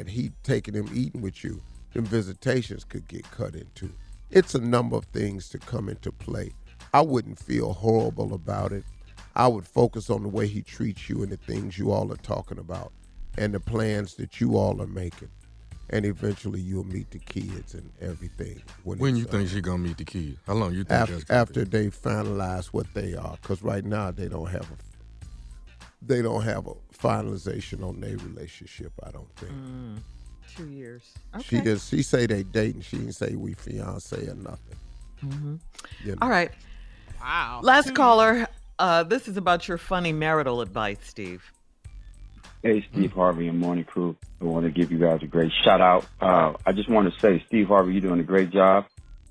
he taking him eating with you, then visitations could get cut into. It's a number of things to come into play. I wouldn't feel horrible about it. I would focus on the way he treats you and the things you all are talking about and the plans that you all are making. And eventually you'll meet the kids and everything. When you think she's going to meet the kids? How long you think that's after they finalize what they are? Because right now they don't have a finalization on their relationship, I don't think. 2 years. Okay. She say they dating. She didn't say we fiance or nothing. Mm-hmm. All right. Wow. Last caller. This is about your funny marital advice, Steve. Hey, Steve Harvey and Morning Crew. I want to give you guys a great shout out. I just want to say, Steve Harvey, you're doing a great job.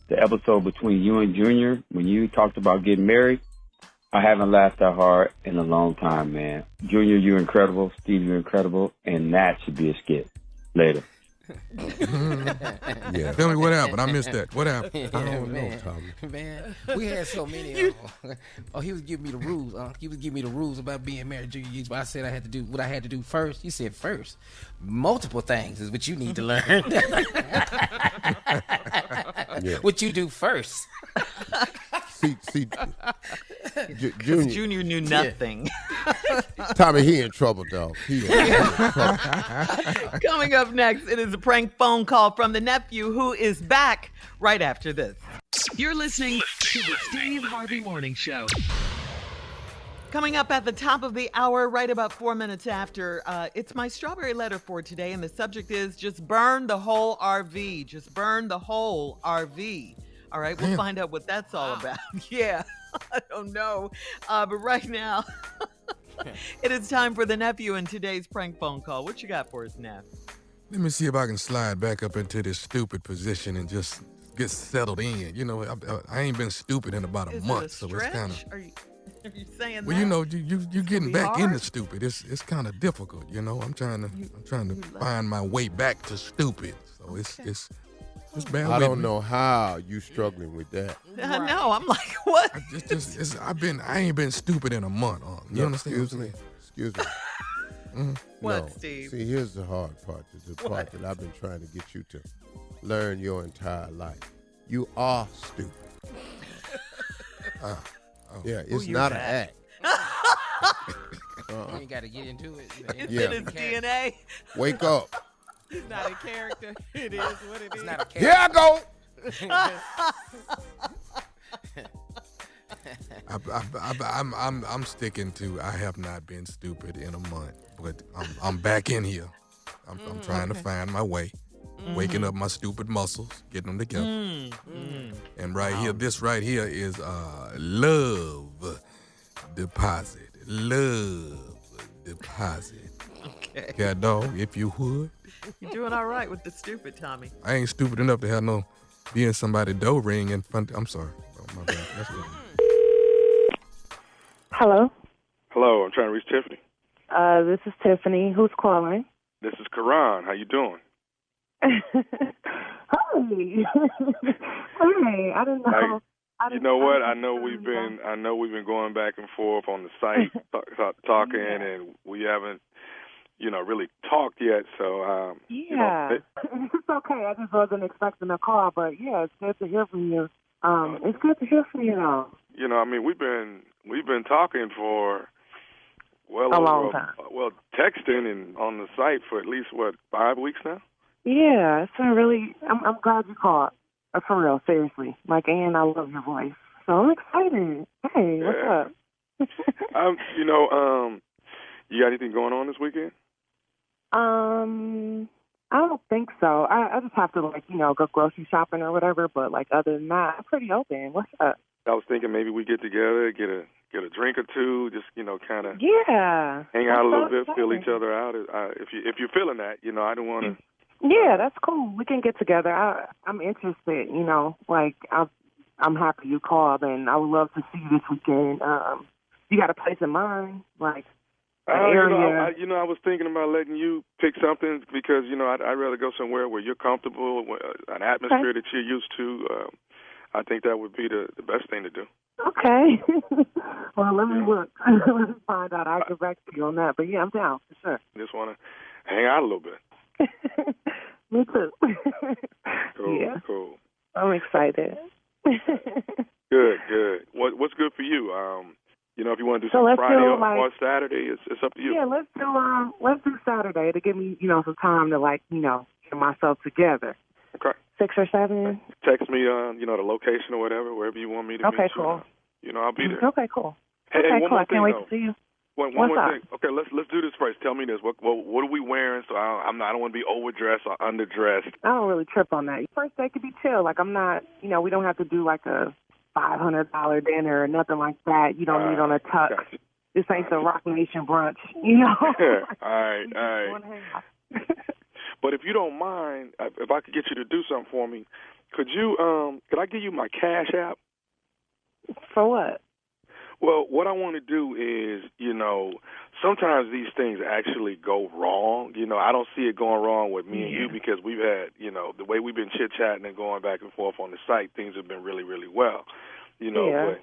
The episode between you and Junior, when you talked about getting married, I haven't laughed that hard in a long time, man. Junior, you're incredible. Steve, you're incredible. And that should be a skit. Later. Yeah. Tell me what happened. I missed that. What happened? I don't know, Tommy. Man, we had so many. He was giving me the rules. He was giving me the rules about being married Junior years. But I said I had to do what I had to do first. You said first. Multiple things is what you need to learn. What you do first. See, Junior knew nothing. Tommy, he in trouble, dog. He in trouble. Coming up next, it is a prank phone call from the nephew who is back right after this. You're listening to the Steve Harvey Morning Show. Coming up at the top of the hour, right about 4 minutes after, it's my strawberry letter for today, and the subject is just burn the whole RV. Just burn the whole RV. All right, we'll find out what that's all about. Yeah, I don't know. But right now, it is time for the nephew in today's prank phone call. What you got for us, Neff? Let me see if I can slide back up into this stupid position and just get settled in. You know, I ain't been stupid in about a month, so it's kind of. Are you saying well, that? you know, you getting back hard? into stupid. It's kind of difficult, you know. I'm trying to find my way back to stupid. So it's bad. I don't know how you struggling with that. I know. I'm like, what? I ain't been stupid in a month. You understand? Excuse me. What, no. Steve? See, here's the hard part. The part that I've been trying to get you to learn your entire life. You are stupid. Yeah, it's not an act. You ain't got to get into it. It's in his DNA. Wake up. It's not a character. It is what it is. It's not a character. Here I go. I'm sticking to I have not been stupid in a month, but I'm back in here. I'm trying to find my way, waking up my stupid muscles, getting them together. And here, this right here is love deposit. Love deposit. Okay. Yeah, dog, if you would. You're doing all right with the stupid, Tommy. I ain't stupid enough to have no be in somebody's door ring and fun. I'm sorry. Oh, my bad. That's good. Hello. Hello, I'm trying to reach Tiffany. This is Tiffany. Who's calling? This is Karan. How you doing? Hey. Hey, I didn't know. You know what? I know we've been going back and forth on the site talking, and we haven't, really talked yet. So it's okay. I just wasn't expecting a call, but yeah, it's good to hear from you. It's good to hear from you, though. We've been talking for a long time. Well, texting and on the site for at least 5 weeks now. Yeah, it's been really. I'm glad you called. For real, seriously. And I love your voice, so I'm excited. Hey, what's up? You got anything going on this weekend? I don't think so. I just have to go grocery shopping or whatever. But other than that, I'm pretty open. What's up? I was thinking maybe we get together, get a drink or two, just kind of hang out a little bit, feel each other out. If you're feeling that, I don't want to. Yeah, that's cool. We can get together. I'm interested. I'm happy you called, and I would love to see you this weekend. You got a place in mind, an area? I was thinking about letting you pick something because I'd rather go somewhere where you're comfortable, an atmosphere that you're used to. I think that would be the best thing to do. Okay. Well, let me look. Let me find out. I'll get back to you on that. But yeah, I'm down for sure. Just want to hang out a little bit. Me too. Cool, yeah. Cool. I'm excited. Good. What's good for you? If you want to do something Friday or Saturday, it's up to you. Yeah, let's do Saturday to give me, some time to get myself together. Okay. 6 or 7. Text me, the location or whatever you want me to be. Okay, cool. I'll be there. Okay, cool. Hey, cool. I can't wait to see you. One more thing. Okay, let's do this first. Tell me this. What are we wearing? So I don't want to be overdressed or underdressed. I don't really trip on that. First day could be chill. I'm not. We don't have to do a $500 dinner or nothing like that. You don't need on a tux. Gotcha. This ain't the Rock Nation brunch. All right. But if you don't mind, if I could get you to do something for me, could I give you my Cash App? For what? Well, what I want to do is, sometimes these things actually go wrong. I don't see it going wrong with me and you because we've had, the way we've been chit-chatting and going back and forth on the site, things have been really, really well. But,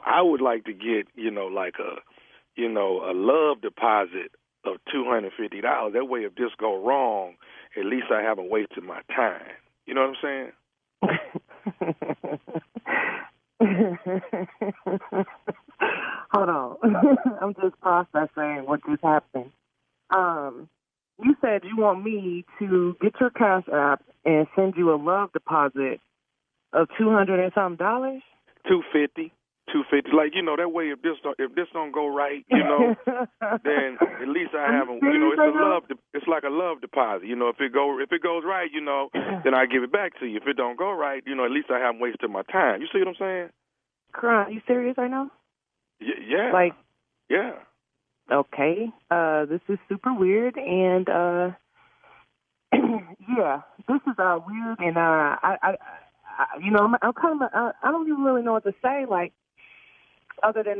I would like to get, a love deposit of $250. That way, if this go wrong, at least I haven't wasted my time. You know what I'm saying? Hold on. I'm just processing what just happened. You said you want me to get your Cash App and send you a love deposit of $200 and something dollars? $250. Like, that way if this don't go right, then at least I have it's like a love deposit. If it goes right, then I give it back to you. If it don't go right, at least I haven't wasted my time. You see what I'm saying? Are you serious right now? Yeah. Like, yeah. Okay. This is super weird, and yeah, this is weird, and I'm kind of I don't even really know what to say. Like, other than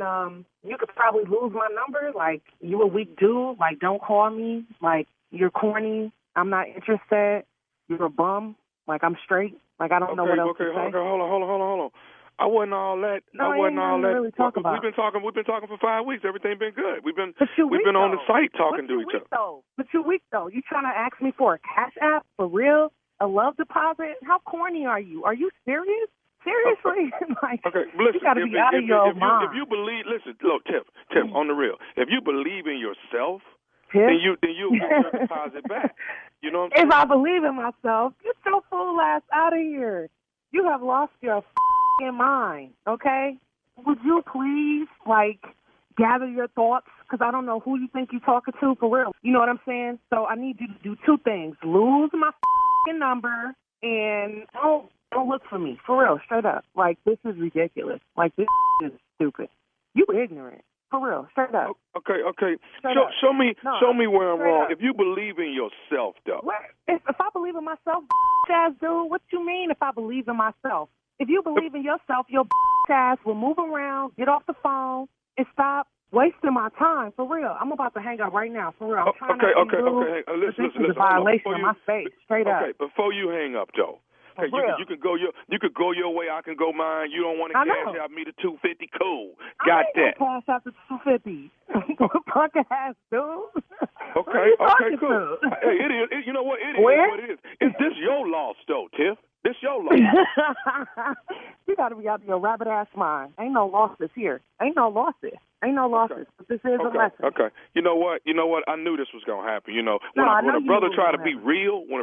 you could probably lose my number. Like, you a weak dude. Like, don't call me. Like, you're corny. I'm not interested. You're a bum. Like, I'm straight. Like, I don't know what else to say. Okay, hold on. I wasn't all that. No, I wasn't all that. Really talk about. We've been talking for 5 weeks. Everything been good. We've been on the site talking to each other. But you're weak though. You trying to ask me for a Cash App for real? A love deposit? How corny are you? Are you serious? Seriously? Like, okay, listen. You gotta be out of your mind. If you believe, listen, look, Tiff, on the real. If you believe in yourself, Tiff? then you get your deposit back. You know what I'm saying? If I believe in myself, get your fool ass out of here. You have lost your mind, okay? Would you please, gather your thoughts? Because I don't know who you think you're talking to, for real. You know what I'm saying? So I need you to do two things. Lose my number and don't look for me, for real, straight up. Like, this is ridiculous. Like, this is stupid. You ignorant, for real, straight up. Okay. Show me where I'm wrong. If you believe in yourself, though. If I believe in myself, ass dude, what you mean if I believe in myself? If you believe in yourself, your ass will move around, get off the phone, and stop wasting my time, for real. I'm about to hang up right now, for real. I'm trying to be rude. Listen. This is a violation of my face, straight up. Okay, before you hang up, though. Okay, you can go your way, I can go mine. You don't want to cash out me the $250, cool. Got that. Cash out the $250. Punk ass dude. Okay, cool. Hey, it is. You know what? It is what it is. Is this your loss, though, Tiff? This your loss. You got to be out of your rabbit ass mind. Ain't no losses here. Ain't no losses. Okay. But this is a lesson. Okay. You know what? I knew this was gonna happen. When a brother try to be real, this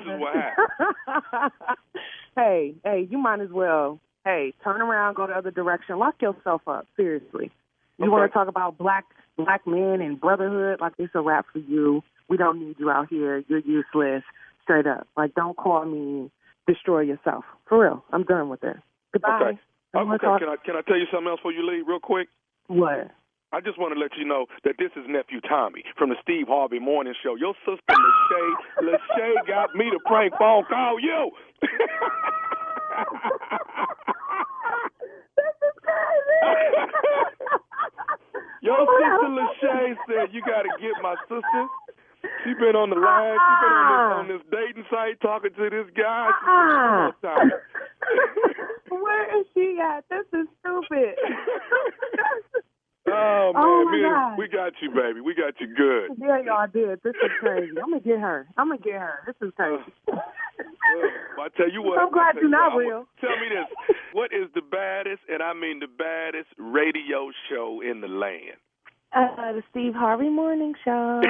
is what happens. Hey, you might as well. Hey, turn around, go the other direction, lock yourself up. Seriously. You want to talk about black men and brotherhood? Like, it's a wrap for you. We don't need you out here. You're useless. Straight up. Like, don't call me. Destroy yourself. For real. I'm done with it. Goodbye. Okay. Can I tell you something else before you leave real quick? What? I just want to let you know that this is Nephew Tommy from the Steve Harvey Morning Show. Your sister Lachey got me to prank phone call you. This is crazy. Your sister Lachey said you got to get my sister. She been on the line. She been on this dating site talking to this guy. Where is she at? This is stupid. Oh, man, we got you, baby. We got you good. Yeah, y'all did. This is crazy. I'm going to get her. This is crazy. I tell you what. I'm glad you're not real. Tell me this. What is the baddest, and I mean the baddest, radio show in the land? The Steve Harvey Morning Show.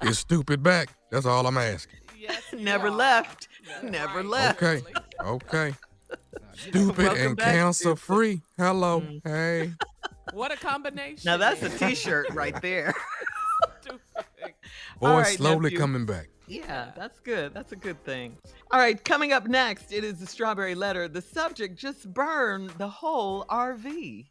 You're stupid back. That's all I'm asking. Yes, never left. Never left. Okay. Stupid and cancer free. Hello. Hey. What a combination. Now that's a t-shirt right there. Boy, slowly coming back. Yeah, that's good. That's a good thing. All right, coming up next, it is the Strawberry Letter. The subject, just burn the whole RV.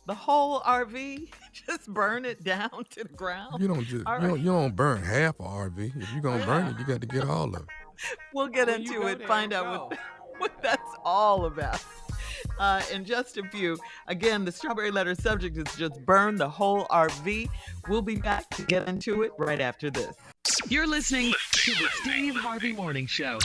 The whole RV, just burn it down to the ground. You don't burn half an RV. If you're going to burn it, you got to get all of it. We'll get into it, find out what that's all about. In just a few. Again, the Strawberry Letter subject is just burn the whole RV. We'll be back to get into it right after this. You're listening to the Steve Harvey Morning Show.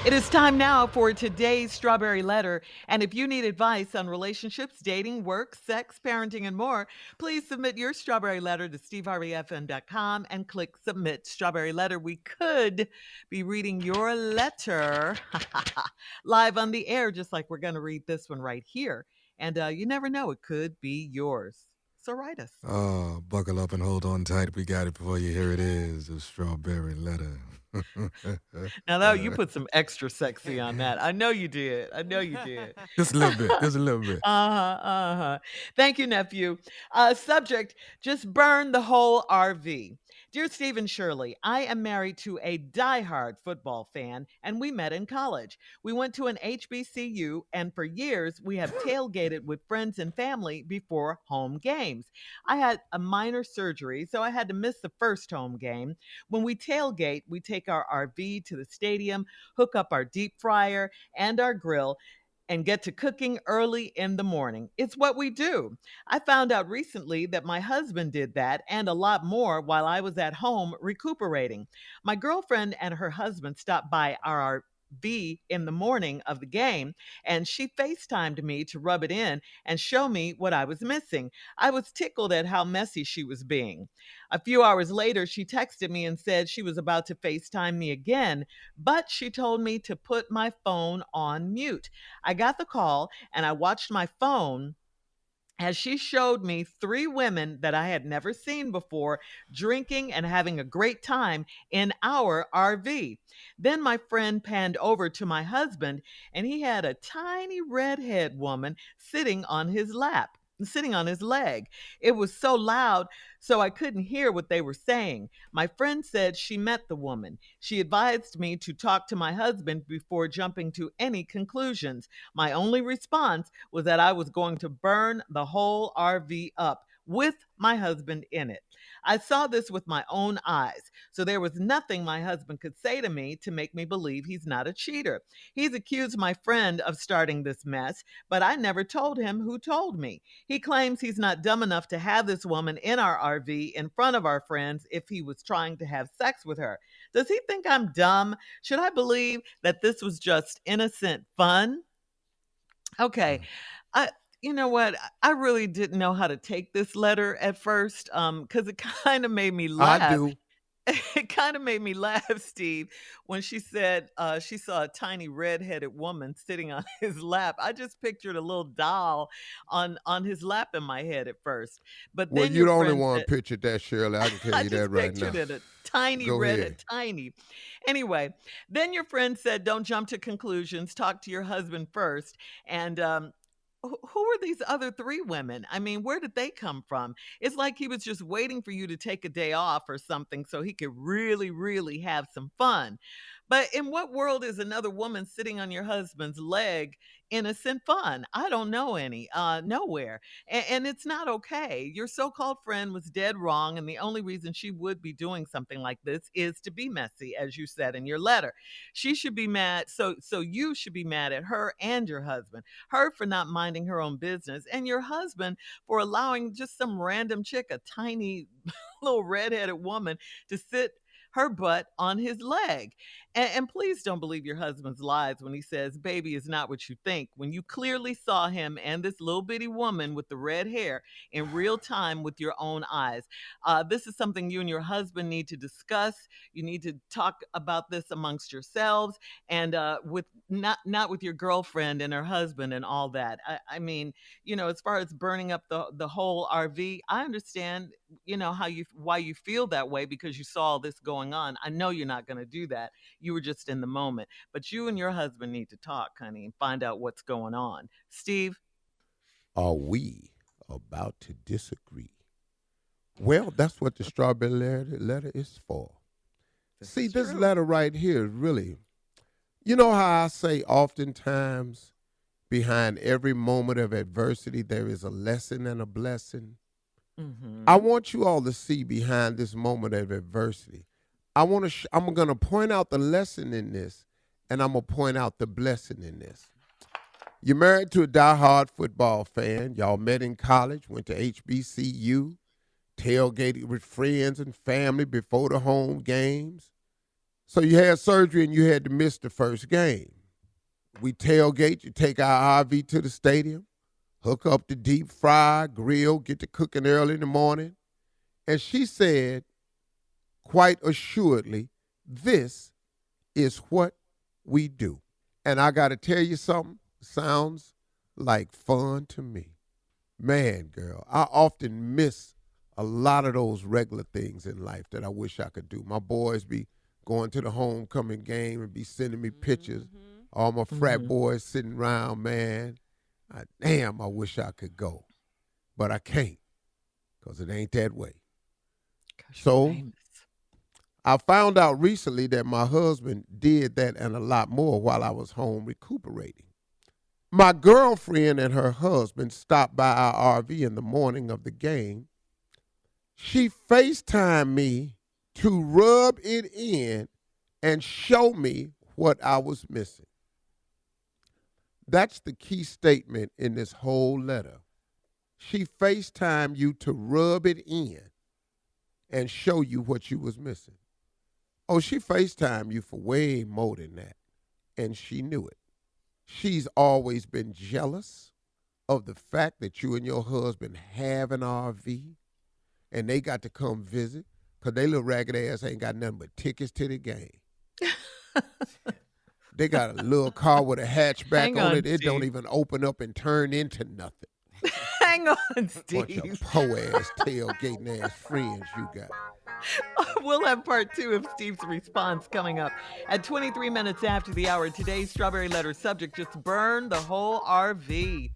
It is time now for today's Strawberry Letter. And if you need advice on relationships, dating, work, sex, parenting, and more, please submit your Strawberry Letter to steveharveyfm.com and click Submit Strawberry Letter. We could be reading your letter live on the air, just like we're going to read this one right here. And you never know, it could be yours. So write us. Oh, buckle up and hold on tight. We got it before you. Here it is, a Strawberry Letter. Now, you put some extra sexy on that. I know you did. Just a little bit. Thank you, nephew. Subject, just burn the whole RV. Dear Steve and Shirley, I am married to a diehard football fan, and we met in college. We went to an HBCU, and for years, we have tailgated with friends and family before home games. I had a minor surgery, so I had to miss the first home game. When we tailgate, we take our RV to the stadium, hook up our deep fryer and our grill, and get to cooking early in the morning. It's what we do. I found out recently that my husband did that and a lot more while I was at home recuperating. My girlfriend and her husband stopped by our RV in the morning of the game, and she FaceTimed me to rub it in and show me what I was missing. I was tickled at how messy she was being. A few hours later, she texted me and said she was about to FaceTime me again, but she told me to put my phone on mute. I got the call and I watched my phone as she showed me 3 women that I had never seen before drinking and having a great time in our RV. Then my friend panned over to my husband, and he had a tiny redhead woman sitting on his leg. It was so loud, so I couldn't hear what they were saying. My friend said she met the woman. She advised me to talk to my husband before jumping to any conclusions. My only response was that I was going to burn the whole RV up with my husband in it. I saw this with my own eyes, so there was nothing my husband could say to me to make me believe he's not a cheater. He's accused my friend of starting this mess, but I never told him who told me. He claims he's not dumb enough to have this woman in our RV in front of our friends if he was trying to have sex with her. Does he think I'm dumb? Should I believe that this was just innocent fun? Okay. You know what? I really didn't know how to take this letter at first because it kind of made me laugh. I do. It kind of made me laugh, Steve, when she said she saw a tiny redheaded woman sitting on his lap. I just pictured a little doll on his lap in my head at first. But Well, then you your the only friend one said- pictured that, Shirley. I can tell I you just that right pictured now. it, a tiny Go red, ahead. tiny. Anyway, then your friend said, don't jump to conclusions. Talk to your husband first. And who are these other 3 women? I mean, where did they come from? It's like he was just waiting for you to take a day off or something so he could really, really have some fun. But in what world is another woman sitting on your husband's leg innocent fun? I don't know any, nowhere. And it's not okay. Your so-called friend was dead wrong, and the only reason she would be doing something like this is to be messy, as you said in your letter. She should be mad, so you should be mad at her and your husband. Her for not minding her own business, and your husband for allowing just some random chick, a tiny little redheaded woman, to sit her butt on his leg. And please don't believe your husband's lies when he says baby is not what you think, when you clearly saw him and this little bitty woman with the red hair in real time with your own eyes. This is something you and your husband need to discuss. You need to talk about this amongst yourselves and with not with your girlfriend and her husband and all that. I mean, you know, as far as burning up the whole RV, I understand, you know, why you feel that way because you saw all this going on. I know you're not going to do that. You were just in the moment. But you and your husband need to talk, honey, and find out what's going on. Steve? Are we about to disagree? Well, that's what the strawberry letter is for. See, this letter right here is really, you know how I say oftentimes behind every moment of adversity there is a lesson and a blessing? Mm-hmm. I want you all to see behind this moment of adversity. I'm going to point out the lesson in this, and I'm going to point out the blessing in this. You're married to a diehard football fan. Y'all met in college, went to HBCU, tailgated with friends and family before the home games. So you had surgery and you had to miss the first game. We tailgate, you take our RV to the stadium, hook up the deep fry, grill, get to cooking early in the morning. And she said, quite assuredly, this is what we do. And I got to tell you something, sounds like fun to me. Man, girl, I often miss a lot of those regular things in life that I wish I could do. My boys be going to the homecoming game and be sending me pictures. All my frat boys sitting around, man. Damn, I wish I could go. But I can't because it ain't that way. So I found out recently that my husband did that and a lot more while I was home recuperating. My girlfriend and her husband stopped by our RV in the morning of the game. She FaceTimed me to rub it in and show me what I was missing. That's the key statement in this whole letter. She FaceTimed you to rub it in and show you what you was missing. Oh, she FaceTimed you for way more than that, and she knew it. She's always been jealous of the fact that you and your husband have an RV, and they got to come visit, because they little ragged ass ain't got nothing but tickets to the game. They got a little car with a hatchback on it. It don't even open up and turn into nothing. Hang on, Steve. Bunch of po-ass, tailgating-ass friends you got. We'll have part 2 of Steve's response coming up. At 23 minutes after the hour, today's Strawberry Letter subject, just burn the whole RV.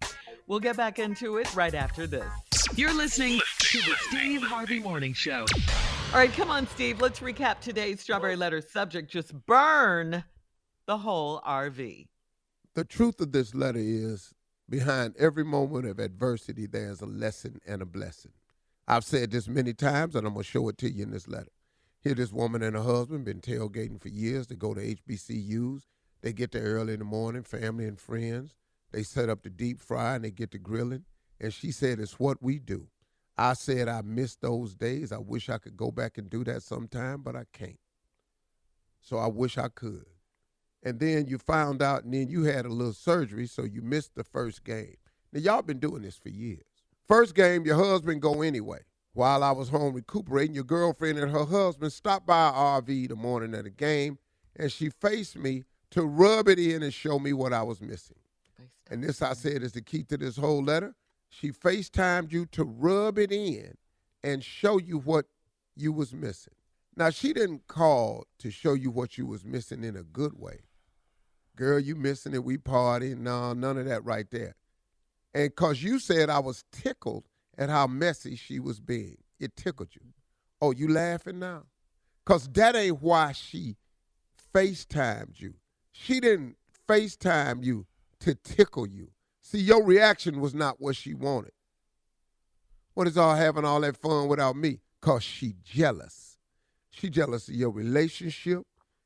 We'll get back into it right after this. You're listening to the Steve Harvey Morning Show. All right, come on, Steve. Let's recap today's Strawberry Letter subject, just burn the whole RV. The truth of this letter is, behind every moment of adversity, there's a lesson and a blessing. I've said this many times, and I'm going to show it to you in this letter. Here, this woman and her husband been tailgating for years. They go to HBCUs. They get there early in the morning, family and friends. They set up the deep fry, and they get to grilling. And she said, it's what we do. I said, I miss those days. I wish I could go back and do that sometime, but I can't. So I wish I could. And then you found out, and then you had a little surgery, so you missed the first game. Now, y'all been doing this for years. First game, your husband go anyway. While I was home recuperating, your girlfriend and her husband stopped by our RV the morning of the game, and she faced me to rub it in and show me what I was missing. And this, I said, is the key to this whole letter. She FaceTimed you to rub it in and show you what you was missing. Now, she didn't call to show you what you was missing in a good way. Girl, you missing it, we partying. No, none of that right there. And because you said I was tickled at how messy she was being. It tickled you. Oh, you laughing now? Because that ain't why she FaceTimed you. She didn't FaceTime you to tickle you. See, your reaction was not what she wanted. What is all having all that fun without me? Because she jealous. She jealous of your relationship.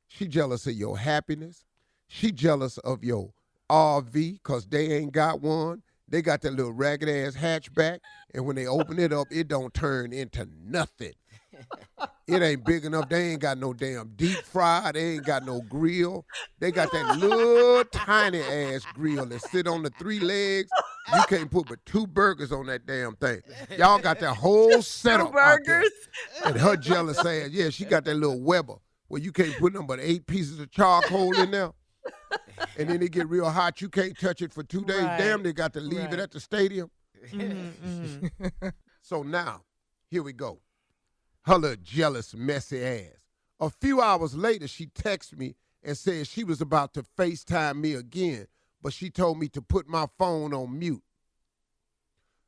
She jealous of your happiness. She jealous of your RV because they ain't got one. They got that little ragged-ass hatchback, and when they open it up, it don't turn into nothing. It ain't big enough. They ain't got no damn deep fry. They ain't got no grill. They got that little tiny-ass grill that sit on the 3 legs. You can't put but 2 burgers on that damn thing. Y'all got that whole setup 2 burgers? And her jealous ass, yeah, she got that little Weber where you can't put nothing but 8 pieces of charcoal in there. And then it get real hot. You can't touch it for 2 days. Right. Damn, they got to leave it at the stadium. So now, here we go. Her little jealous, messy ass. A few hours later, she texted me and said she was about to FaceTime me again, but she told me to put my phone on mute.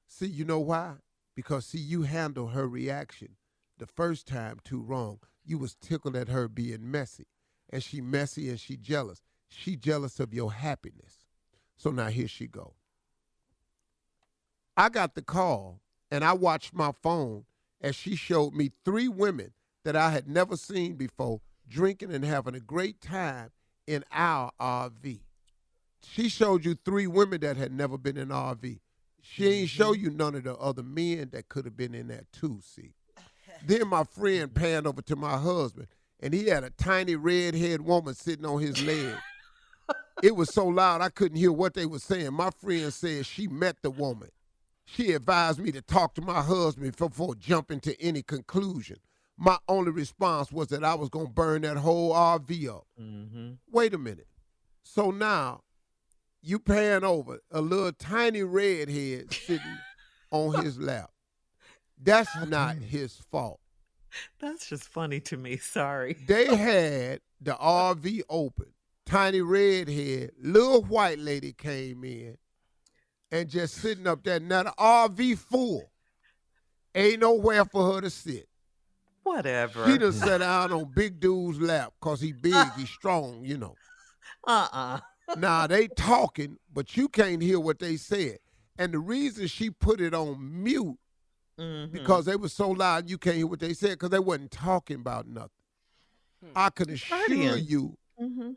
See, you know why? Because, see, you handled her reaction the first time too wrong. You was tickled at her being messy. And she messy and she jealous. She jealous of your happiness. So now here she go. I got the call, and I watched my phone as she showed me 3 women that I had never seen before drinking and having a great time in our RV. She showed you 3 women that had never been in RV. She ain't show you none of the other men that could have been in there too, see. Then my friend panned over to my husband, and he had a tiny red-haired woman sitting on his leg. It was so loud I couldn't hear what they were saying. My friend said she met the woman. She advised me to talk to my husband before jumping to any conclusion. My only response was that I was going to burn that whole RV up. Mm-hmm. Wait a minute. So now you pan over a little tiny redhead sitting on his lap. That's not his fault. That's just funny to me. Sorry. They had the RV open. Tiny redhead, little white lady came in and just sitting up there. Now the RV full. Ain't nowhere for her to sit. Whatever. She done sat down on big dude's lap because he big, he strong, you know. Now they talking, but you can't hear what they said. And the reason she put it on mute, because they were so loud you can't hear what they said, because they wasn't talking about nothing. I can assure you,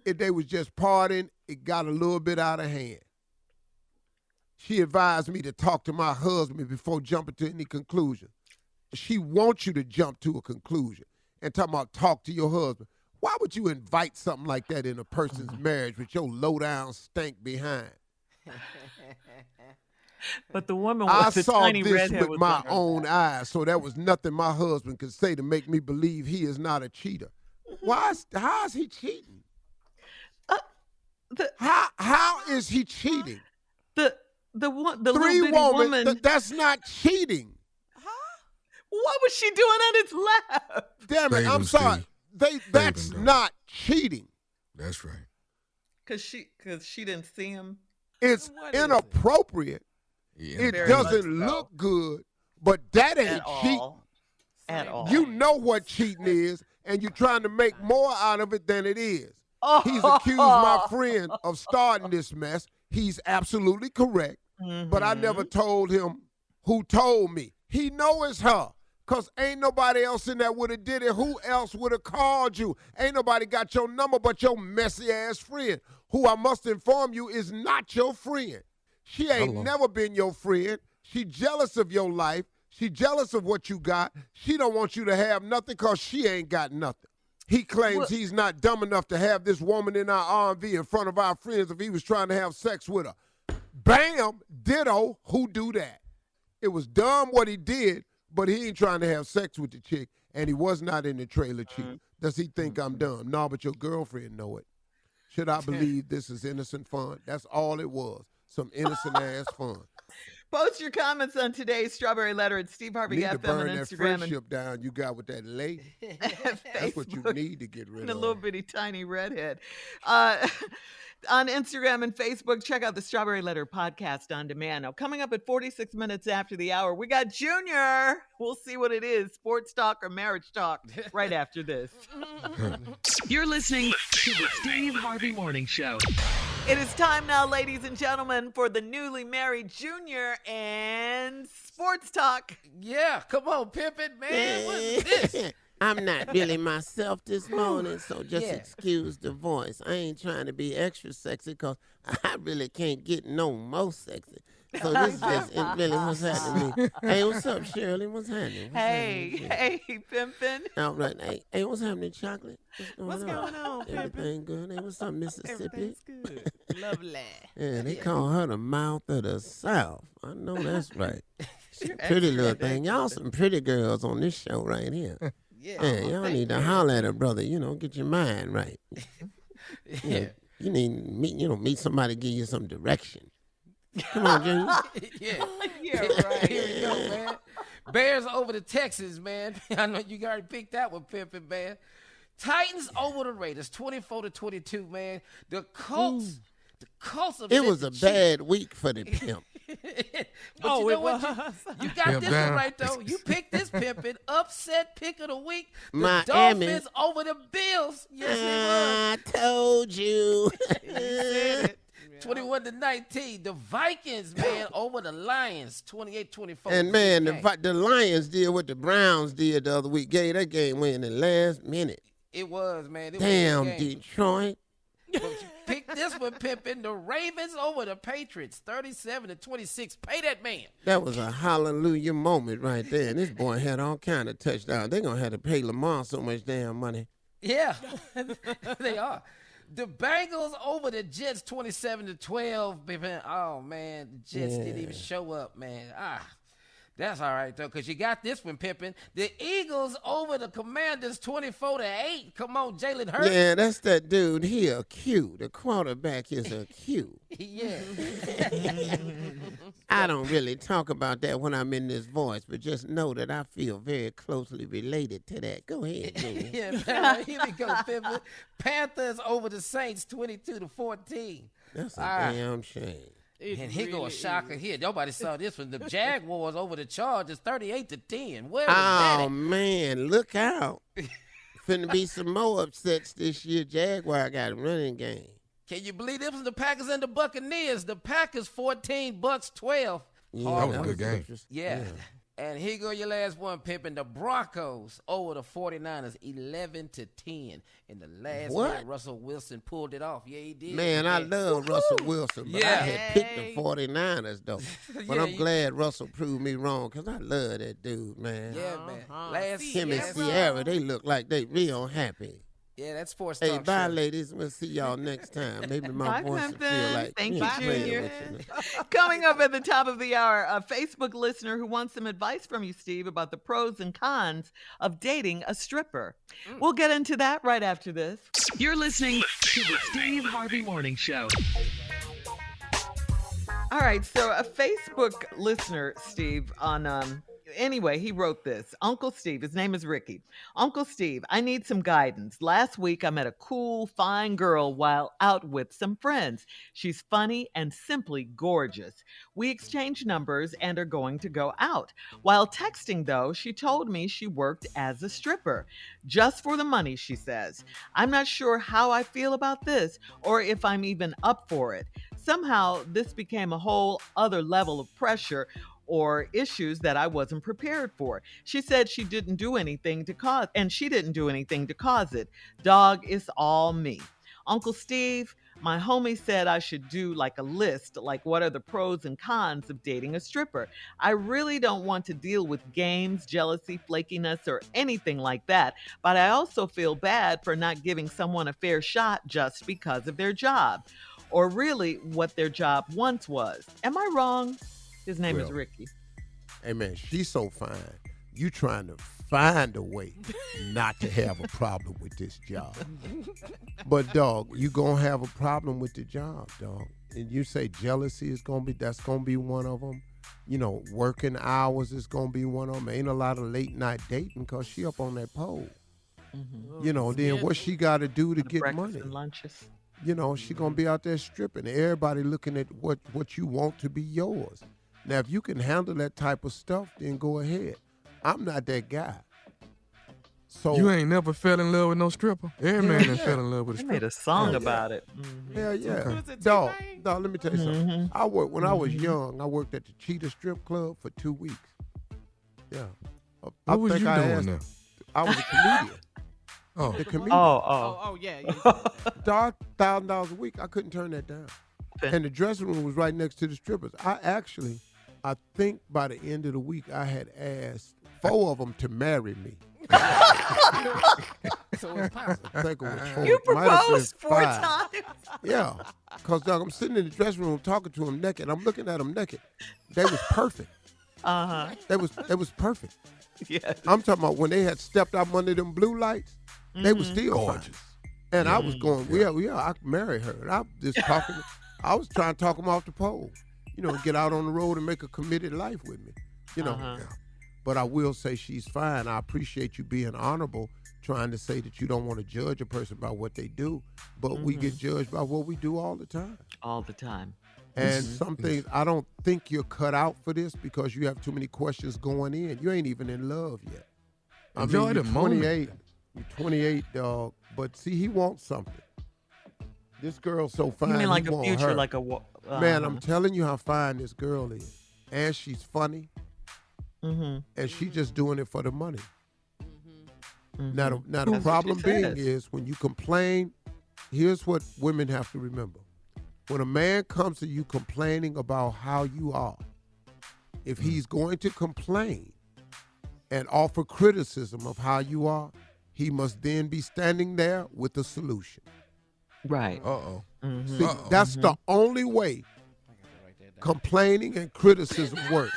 if they was just partying, it got a little bit out of hand. She advised me to talk to my husband before jumping to any conclusion. She wants you to jump to a conclusion and talking about talk to your husband. Why would you invite something like that in a person's marriage with your low-down stank behind? But the woman with the tiny red hair I saw this with my own eyes, so there was nothing my husband could say to make me believe he is not a cheater. How is he cheating? How is he cheating? The Three woman. That's not cheating. What was she doing on his lap? Damn it! I'm sorry. That's not cheating. That's right. Cause she didn't see him. It's inappropriate. It doesn't look good, but that ain't cheating. At all. You know what cheating is, and you're trying to make more out of it than it is. He's accused my friend of starting this mess. He's absolutely correct, but I never told him who told me. He know it's her, because ain't nobody else in there would have did it. Who else would have called you? Ain't nobody got your number but your messy-ass friend, who I must inform you is not your friend. She ain't never been your friend. She jealous of your life. She jealous of what you got. She don't want you to have nothing because she ain't got nothing. He claims he's not dumb enough to have this woman in our RV in front of our friends if he was trying to have sex with her. Bam! Ditto, who do that? It was dumb what he did, but he ain't trying to have sex with the chick, and he was not in the trailer cheating. Does he think I'm dumb? No, but your girlfriend know it. Should I believe this is innocent fun? That's all it was. Some innocent-ass fun. Post your comments on today's Strawberry Letter at Steve Harvey need FM to burn on that Instagram. friendship down you got with that lady. That's what you need to get rid and of. a little bitty tiny redhead. On Instagram and Facebook, check out the Strawberry Letter podcast on demand. Now, coming up at 46 minutes after the hour, we got Junior. We'll see what it is, sports talk or marriage talk, right after this. You're listening to the Steve Harvey Morning Show. It is time now, ladies and gentlemen, for the newly married Junior and sports talk. Yeah, come on, Pimpin', man. What is this? I'm not really myself this morning, so just excuse the voice. I ain't trying to be extra sexy because I really can't get no more sexy. So this is just really what's happening to me. Hey, what's up, Shirley? What's happening? Hey, Pimpin'. All right. Hey, what's happening, Chocolate? What's going on, Pimpin'? Everything good? Hey, what's up, Mississippi? Everything's good. Lovely. Yeah, they call her the mouth of the South. I know that's right. She's a pretty little thing. Y'all some pretty girls on this show right here. Yeah, y'all need to holler at her, brother. You know, get your mind right. You need meet somebody, give you some direction. Come on, Junior. Yeah, right. Here we go, man. Bears over the Texans, man. I know you already picked that one, Pimpin', man. Titans over the Raiders, 24-22, man. The Colts of it was a bad week for the pimp. But you know what? You got this one right, though. You picked this, Pimpin'. Upset pick of the week. The Miami. Dolphins over the Bills. Yes, I told you. 21-19. The Vikings, man, over the Lions, 28-24. And, man, the Lions did what the Browns did the other week. Gave that game away in the last minute. It was, man. Damn, Detroit. But you picked this one, Pimpin'. The Ravens over the Patriots, 37-26. Pay that man. That was a hallelujah moment right there. And this boy had all kind of touchdowns. They're going to have to pay Lamar so much damn money. Yeah, they are. The Bengals over the Jets 27-12. Oh, man, the Jets didn't even show up, man. That's all right, though, because you got this one, Pippin. The Eagles over the Commanders 24-8. Come on, Jalen Hurts. Yeah, that's that dude here, Q. The quarterback is a Q. Yeah. I don't really talk about that when I'm in this voice, but just know that I feel very closely related to that. Go ahead, Junior. Yeah, here we go, Pippin. Panthers over the Saints 22-14. That's a damn shame. And here go a shocker here. Nobody saw this one. The Jaguars over the Chargers 38-10. Where was that? Oh, man, look out. Finna be some more upsets this year. Jaguar got a running game. Can you believe this was the Packers and the Buccaneers? The Packers 14, Bucks 12. Yeah, that was a good game. Yeah. And here go your last one, Pippin. The Broncos over the 49ers 11-10. In the last minute, Russell Wilson pulled it off. Yeah, he did. Man, I love Russell Wilson, but I had picked the 49ers, though. But I'm glad Russell proved me wrong, because I love that dude, man. Yeah, man. Him and Sierra, they look like they real happy. Yeah, that's sports talk. Hey, bye, ladies. We'll see y'all next time. Maybe my voice will feel like Thank you, Junior. Coming up at the top of the hour, a Facebook listener who wants some advice from you, Steve, about the pros and cons of dating a stripper. We'll get into that right after this. You're listening to the Steve Harvey Morning Show. All right, so a Facebook listener, Steve, on anyway, he wrote this. Uncle Steve, his name is Ricky. Uncle Steve, I need some guidance. Last week, I met a cool, fine girl while out with some friends. She's funny and simply gorgeous. We exchanged numbers and are going to go out. While texting, though, she told me she worked as a stripper. Just for the money, she says. I'm not sure how I feel about this or if I'm even up for it. Somehow, this became a whole other level of pressure or issues that I wasn't prepared for. She said she didn't do anything to cause, and she didn't do anything to cause it. Dog, it's all me. Uncle Steve, my homie said I should do like a list, like what are the pros and cons of dating a stripper. I really don't want to deal with games, jealousy, flakiness, or anything like that, but I also feel bad for not giving someone a fair shot just because of their job, or really what their job once was. Am I wrong? His name is Ricky. Hey, man, she's so fine. You trying to find a way not to have a problem with this job. But, dog, you going to have a problem with the job, dog. And you say jealousy is that's going to be one of them. You know, working hours is going to be one of them. Ain't a lot of late night dating because she up on that pole. Mm-hmm. You know, then what she got to do to get money? And lunches. You know, she going to be out there stripping. Everybody looking at what you want to be yours. Now, if you can handle that type of stuff, then go ahead. I'm not that guy. So you ain't never fell in love with no stripper? Every man done fell in love with a stripper. They made a song about it. Mm-hmm. Hell yeah. Dog, let me tell you something. When I was young, I worked at the Cheetah Strip Club for 2 weeks. Yeah. What was you doing now? I was a comedian. Oh. The comedian. Oh, yeah. Dog, $1,000 a week. I couldn't turn that down. And the dressing room was right next to the strippers. I think by the end of the week, I had asked 4 of them to marry me. So it's possible. I think it was 4. You proposed 4 times? Yeah. Because, dog, I'm sitting in the dressing room talking to them naked. I'm looking at them naked. They was perfect. Uh-huh. They was perfect. Yes. I'm talking about when they had stepped up under them blue lights, they was still gorgeous. And I was going, yeah, I could marry her. And I was just talking. I was trying to talk them off the pole, you know, get out on the road and make a committed life with me, you know. Yeah. But I will say she's fine. I appreciate you being honorable, trying to say that you don't want to judge a person by what they do, but we get judged by what we do all the time. All the time. And some things, I don't think you're cut out for this because you have too many questions going in. You ain't even in love yet. I mean, you're 28. You're 28, dog. But see, he wants something. This girl's so fine. You mean like a future, her. like a... Man, I'm telling you how fine this girl is. And she's funny. Mm-hmm. And she's just doing it for the money. Mm-hmm. Now the problem being is when you complain, here's what women have to remember. When a man comes to you complaining about how you are, if he's going to complain and offer criticism of how you are, he must then be standing there with a solution. Right. Uh-oh. Mm-hmm. See, that's the only way complaining and criticism work.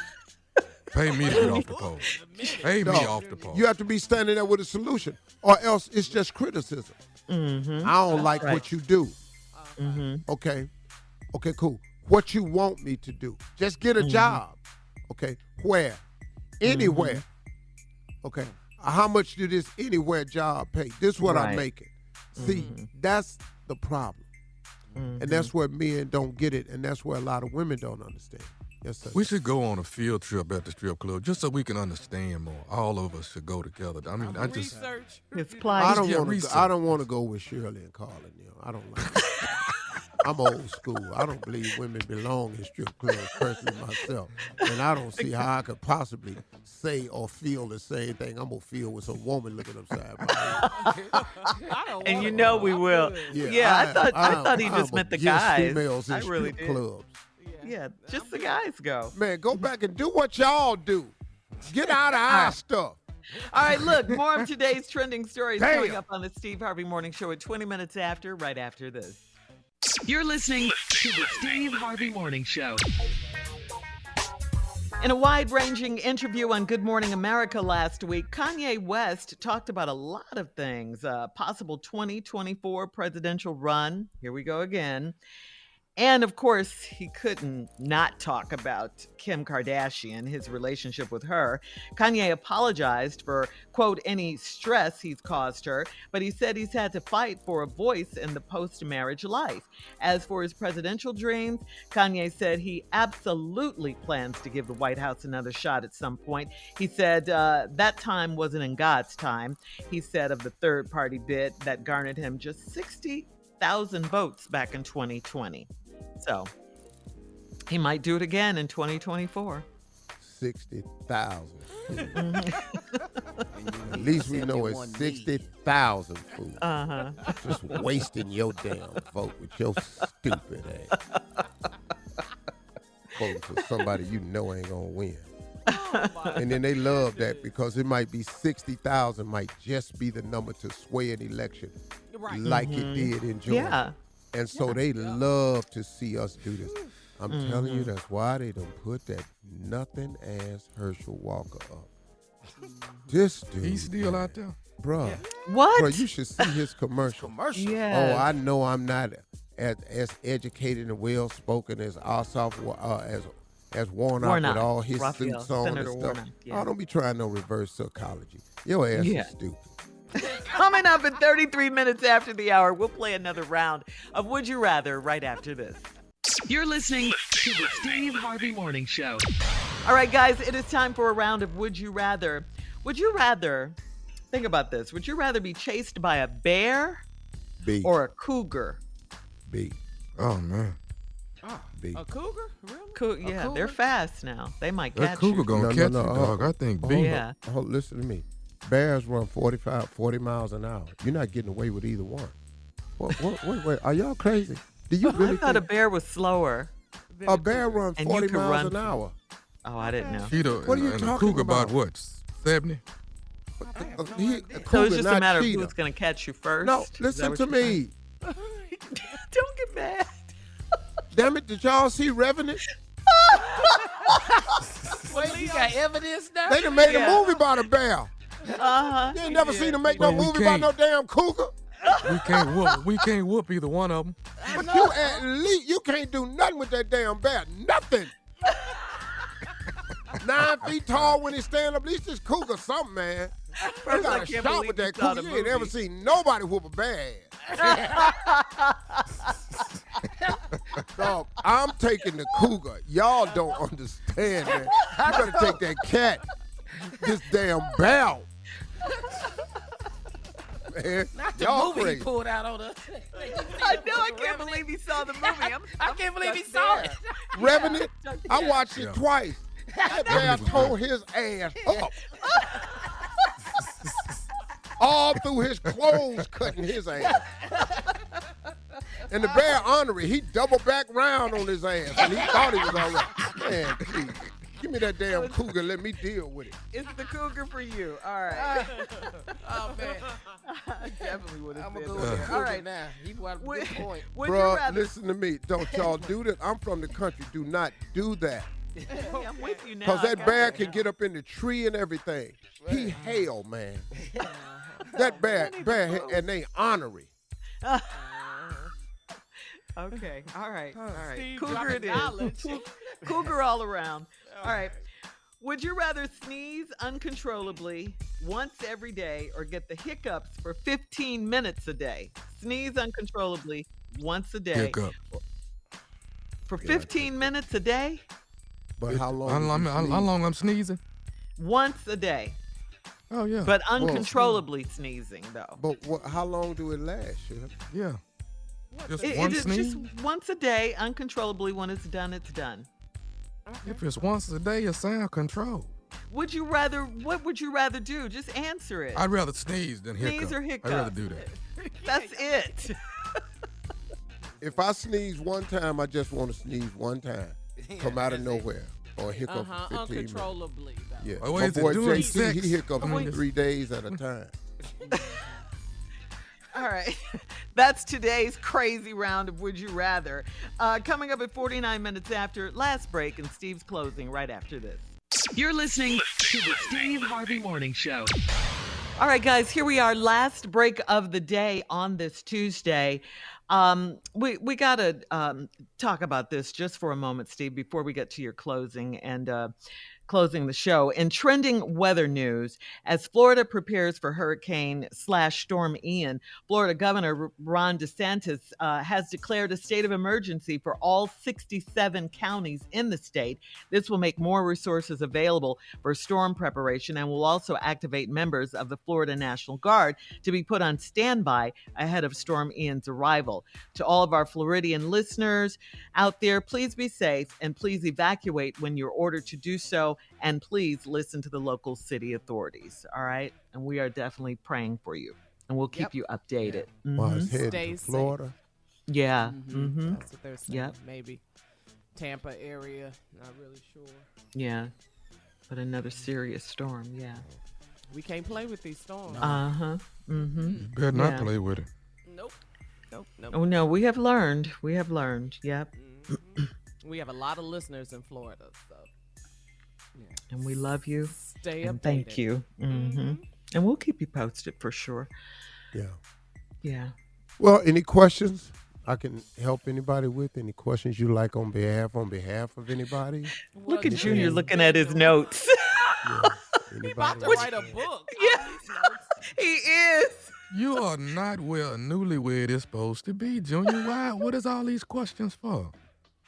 Pay me to get off the pole. Pay me off the pole. You have to be standing there with a solution, or else it's just criticism. Mm-hmm. I don't like what you do. Mm-hmm. Okay, cool. What you want me to do? Just get a job. Okay, where? Anywhere. Okay, how much do this anywhere job pay? This is what I'm making. See, that's the problem. And that's where men don't get it, and that's where a lot of women don't understand. Yes, sir. We should go on a field trip at the strip club just so we can understand more. All of us should go together. I mean, I just research. I don't want to go with Shirley and Carlin. I don't like it. I'm old school. I don't believe women belong in strip clubs, personally myself. And I don't see how I could possibly say or feel the same thing I'm going to feel with some woman looking upside my head. And you know we will. Yeah, I thought he just meant the guys. Females in I really strip did. clubs. Yeah, just the guys go. Man, go back and do what y'all do. Get out of our stuff. All right, look, more of today's trending stories Damn. coming up on the Steve Harvey Morning Show at 20 minutes after, right after this. You're listening to the Steve Harvey Morning Show. In a wide-ranging interview on Good Morning America last week, Kanye West talked about a lot of things. Possible 2024 presidential run. Here we go again. And, of course, he couldn't not talk about Kim Kardashian, his relationship with her. Kanye apologized for, quote, any stress he's caused her, but he said he's had to fight for a voice in the post-marriage life. As for his presidential dreams, Kanye said he absolutely plans to give the White House another shot at some point. He said that time wasn't in God's time. He said of the third-party bid that garnered him just 60,000 votes back in 2020. So he might do it again in 2024. 60,000. At least we know it's 60,000 fools. Just wasting your damn vote with your stupid ass. Voting for somebody you know ain't gonna win. And then they love that because it might be 60,000 might just be the number to sway an election like it did in Georgia. Yeah. And so they love to see us do this. I'm telling you, that's why they done put that nothing-ass Herschel Walker up. This dude. He's still out there? Bruh. What? Bruh, you should see his commercial. Yeah. Oh, I know I'm not as educated and well-spoken as Ossoff, as Warnock with all his Raphael, suits on Senator and stuff. Warnock, yeah. Oh, don't be trying no reverse psychology. Your ass is stupid. Coming up at 33 minutes after the hour, we'll play another round of Would You Rather right after this. You're listening to the Steve Harvey Morning Show. All right, guys, it is time for a round of Would You Rather. Would you rather, think about this, would you rather be chased by a bear B. or a cougar? B. Oh, man. B. A cougar? Really? Yeah, cougar? they're fast now. They might That catch cougar you. gonna catch you, dog. I think B. Yeah. Listen to me. Bears run 40 miles an hour. You're not getting away with either one. Wait. Are y'all crazy? Do you really I thought think a bear was slower. a bear runs And you 40 can miles run an hour? Oh, I didn't know. What are you and talking a cougar about? what? 70? So it's just a matter of who's going to catch you first? No, Is that listen what to you're me. Don't get mad. Damn it, did y'all see Revenant? Wait, you got evidence now? They done made a movie about a bear. Uh-huh. You ain't never seen them make no Well, we movie about can't. no damn cougar. We can't whoop either one of them. But you at least, you can't do nothing with that damn bear. Nothing. 9 feet tall when he stand up. At least this cougar something, man. I got a can't shot believe with you that saw cougar. the You ain't ever movie. seen nobody whoop a bear ass. Dog, I'm taking the cougar. Y'all don't understand that. You better take that cat. This damn bear. Man, Not the y'all movie crazy. he pulled out on us. I know. I can't believe he saw the movie. I can't believe he saw it. Revenant, I watched it Yeah. twice. That bear tore his ass up. All through his clothes, cutting his ass. And the bear honorary, he doubled back round on his ass, and he thought he was all right. Man, please. Give me that damn cougar. Let me deal with it. It's the cougar for you. All right. Oh, man. I definitely would have I'm said going to go that. there. All right. Now. You got a good point. Bruh, listen to me. Don't y'all do that. I'm from the country. Do not do that. I'm with you now. Because that bear can get up in the tree and everything. He hell, man. That bear, and they honorary. Okay. All right. Steve Cougar it knowledge. is. Cougar all around. All right. Would you rather sneeze uncontrollably once every day or get the hiccups for 15 minutes a day? Sneeze uncontrollably once a day. Hiccup. For 15 minutes a day? But how long? How long I'm sneezing? Once a day. Oh yeah. But uncontrollably sneezing though. But how long do it last, Sheriff? Yeah. Just It one is sneeze? just once a day, uncontrollably. When it's done, it's done. If it's once a day, it sound controlled. What would you rather do? Just answer it. I'd rather sneeze than hiccup. Sneeze or hiccup. I'd rather do that. That's it. If I sneeze one time, I just want to sneeze one time. Come out of nowhere. Or hiccup for 15 minutes. Uncontrollably. Though. Yeah. Oh, My is it boy doing JC, sex? he hiccuped Oh, for 3 days at a time. All right. That's today's crazy round of Would You Rather. Coming up at 49 minutes after last break and Steve's closing right after this. You're listening to the Steve Harvey Morning Show. All right, guys, here we are. Last break of the day on this Tuesday. We got to talk about this just for a moment, Steve, before we get to your closing and closing the show. In trending weather news, as Florida prepares for hurricane/storm Ian, Florida Governor Ron DeSantis has declared a state of emergency for all 67 counties in the state. This will make more resources available for storm preparation and will also activate members of the Florida National Guard to be put on standby ahead of Storm Ian's arrival. To all of our Floridian listeners out there, please be safe and please evacuate when you're ordered to do so. And please listen to the local city authorities. All right. And we are definitely praying for you. And we'll keep you updated. Well, it's headed Stay to Florida. Safe. Yeah. That's what they're saying. Yep. Maybe Tampa area. Not really sure. Yeah. But another serious storm. Yeah. We can't play with these storms. Uh-huh. Mm-hmm. You better not play with it. Nope. Oh, no. We have learned. Yep. We have a lot of listeners in Florida, so. Yeah. And we love you. Stay and updated. thank you. Mm-hmm. And we'll keep you posted for sure. Yeah. Yeah. Well, any questions I can help anybody with? Any questions you like on behalf of anybody? Look at Junior looking at his notes. He about to write a book. Yeah. He is. You are not where a newlywed is supposed to be, Junior. Why? What is all these questions for?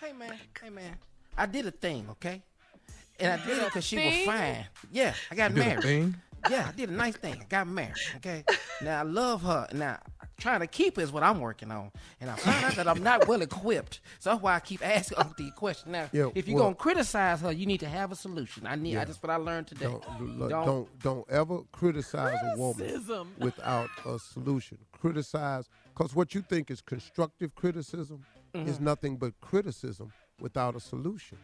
Hey, man. I did a thing, okay? And I did it because she was fine. Yeah, I got married. A thing? Yeah, I did a nice thing. I got married, okay? Now, I love her. Now, trying to keep her is what I'm working on. And I found out that I'm not well equipped. So that's why I keep asking the question. Now, if you're going to criticize her, you need to have a solution. That's what I learned today. Don't ever criticize a woman without a solution. Criticize, because what you think is constructive criticism is nothing but criticism without a solution.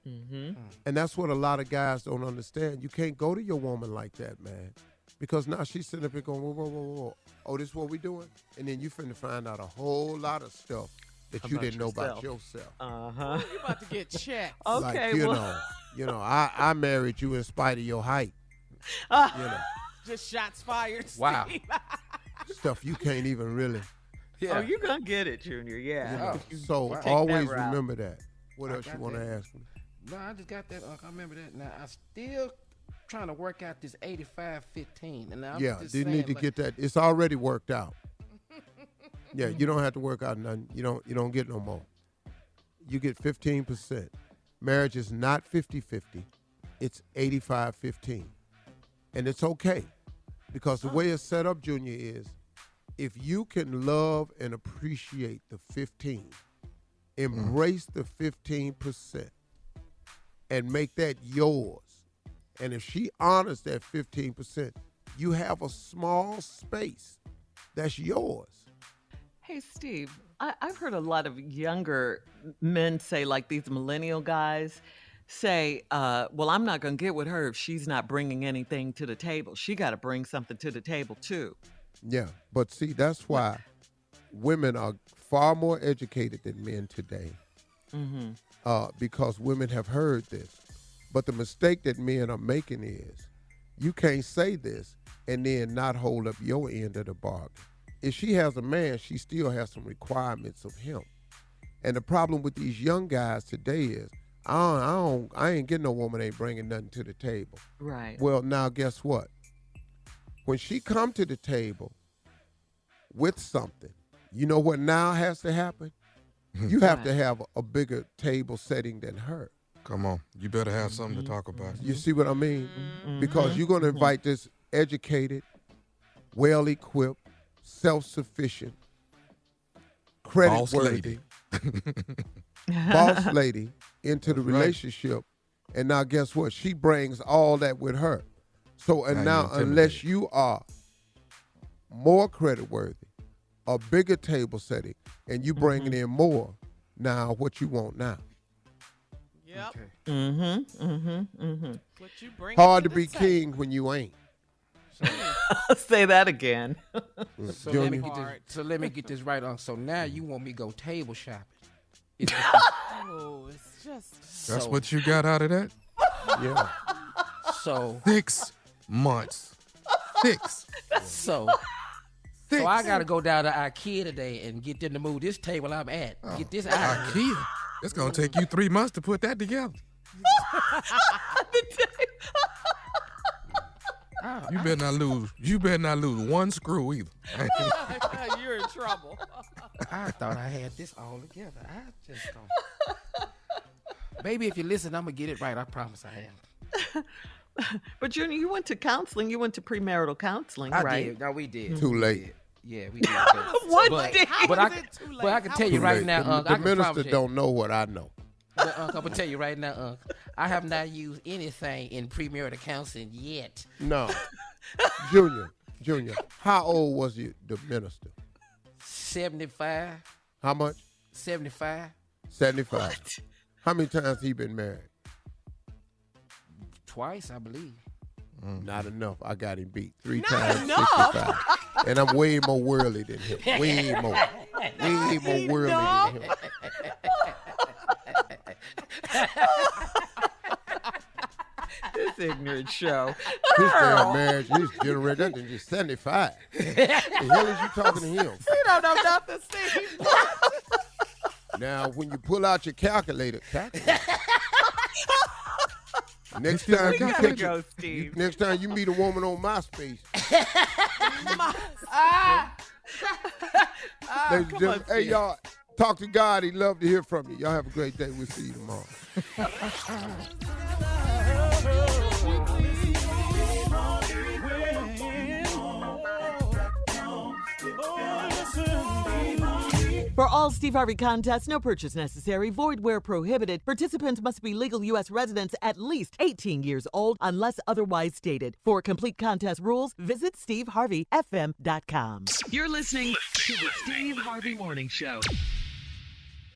Mm-hmm. And that's what a lot of guys don't understand. You can't go to your woman like that, man. Because now she's sitting up here going, whoa. Oh, this is what we doing? And then you finna find out a whole lot of stuff that you didn't know about yourself. Uh-huh. You about to get checked. Okay, like, you know, I married you in spite of your height. Just shots fired. Wow. Stuff you can't even really. Yeah. Oh, you're going to get it, Junior. Yeah. So always remember that. What else you want to ask me? No, I just got that. I remember that. Now, I still trying to work out this 85-15. And now you need to get that. It's already worked out. Yeah, you don't have to work out nothing. You don't get no more. You get 15%. Marriage is not 50-50. It's 85-15. And it's okay. Because the way it's set up, Junior, is if you can love and appreciate the 15, embrace the 15% and make that yours. And if she honors that 15%, you have a small space that's yours. Hey, Steve, I've heard a lot of younger men say, like these millennial guys, say, well, I'm not going to get with her if she's not bringing anything to the table. She got to bring something to the table, too. Yeah, but see, that's why women are far more educated than men today. Because women have heard this. But the mistake that men are making is you can't say this and then not hold up your end of the bargain. If she has a man, she still has some requirements of him. And the problem with these young guys today is, I ain't getting no woman ain't bringing nothing to the table. Right. Well, now guess what? When she come to the table with something, you know what now has to happen? You have to have a bigger table setting than her. Come on. You better have something to talk about. You see what I mean? Because you're going to invite this educated, well-equipped, self-sufficient, credit-worthy boss lady into the relationship. And now guess what? She brings all that with her. So, and now unless you are more credit-worthy, a bigger table setting, and you bringing in more, now what you want now? Yep. What you bring Hard to be king when you ain't. Say that again. So let me get this right on. So now you want me to go table shopping? Oh, it's just. That's what you got out of that? Yeah. So 6 months. 6. So I gotta go down to IKEA today and get in the mood. This table I'm at. Get this out. IKEA. It's gonna take you 3 months to put that together. You better not lose one screw either. You're in trouble. I thought I had this all together. I just don't. Maybe if you listen, I'm gonna get it right. I promise I am. But Junior, you went to counseling. You went to premarital counseling, right? I did. No, we did. Too late. Yeah, we did. What day? But I can tell you right now, the minister don't know what I know. But I'm gonna tell you right now, I have not used anything in premarital counseling yet. No. Junior, how old was the minister? 75. How much? 75. 75. What? How many times he been married? Twice, I believe. Not enough. I got him beat 3 Not times, enough. 65. And I'm way more worldly than him. Way more worldly than him. This ignorant show. This damn marriage, this generation, that thing just 75. The hell is you talking to him? You don't know nothing, Steve. Now, when you pull out your calculator. Next time next time you meet a woman on MySpace. Hey, y'all, talk to God. He'd love to hear from you. Y'all have a great day. We'll see you tomorrow. For all Steve Harvey contests, no purchase necessary, void where prohibited. Participants must be legal U.S. residents at least 18 years old unless otherwise stated. For complete contest rules, visit SteveHarveyFM.com. You're listening to the Steve Harvey Morning Show.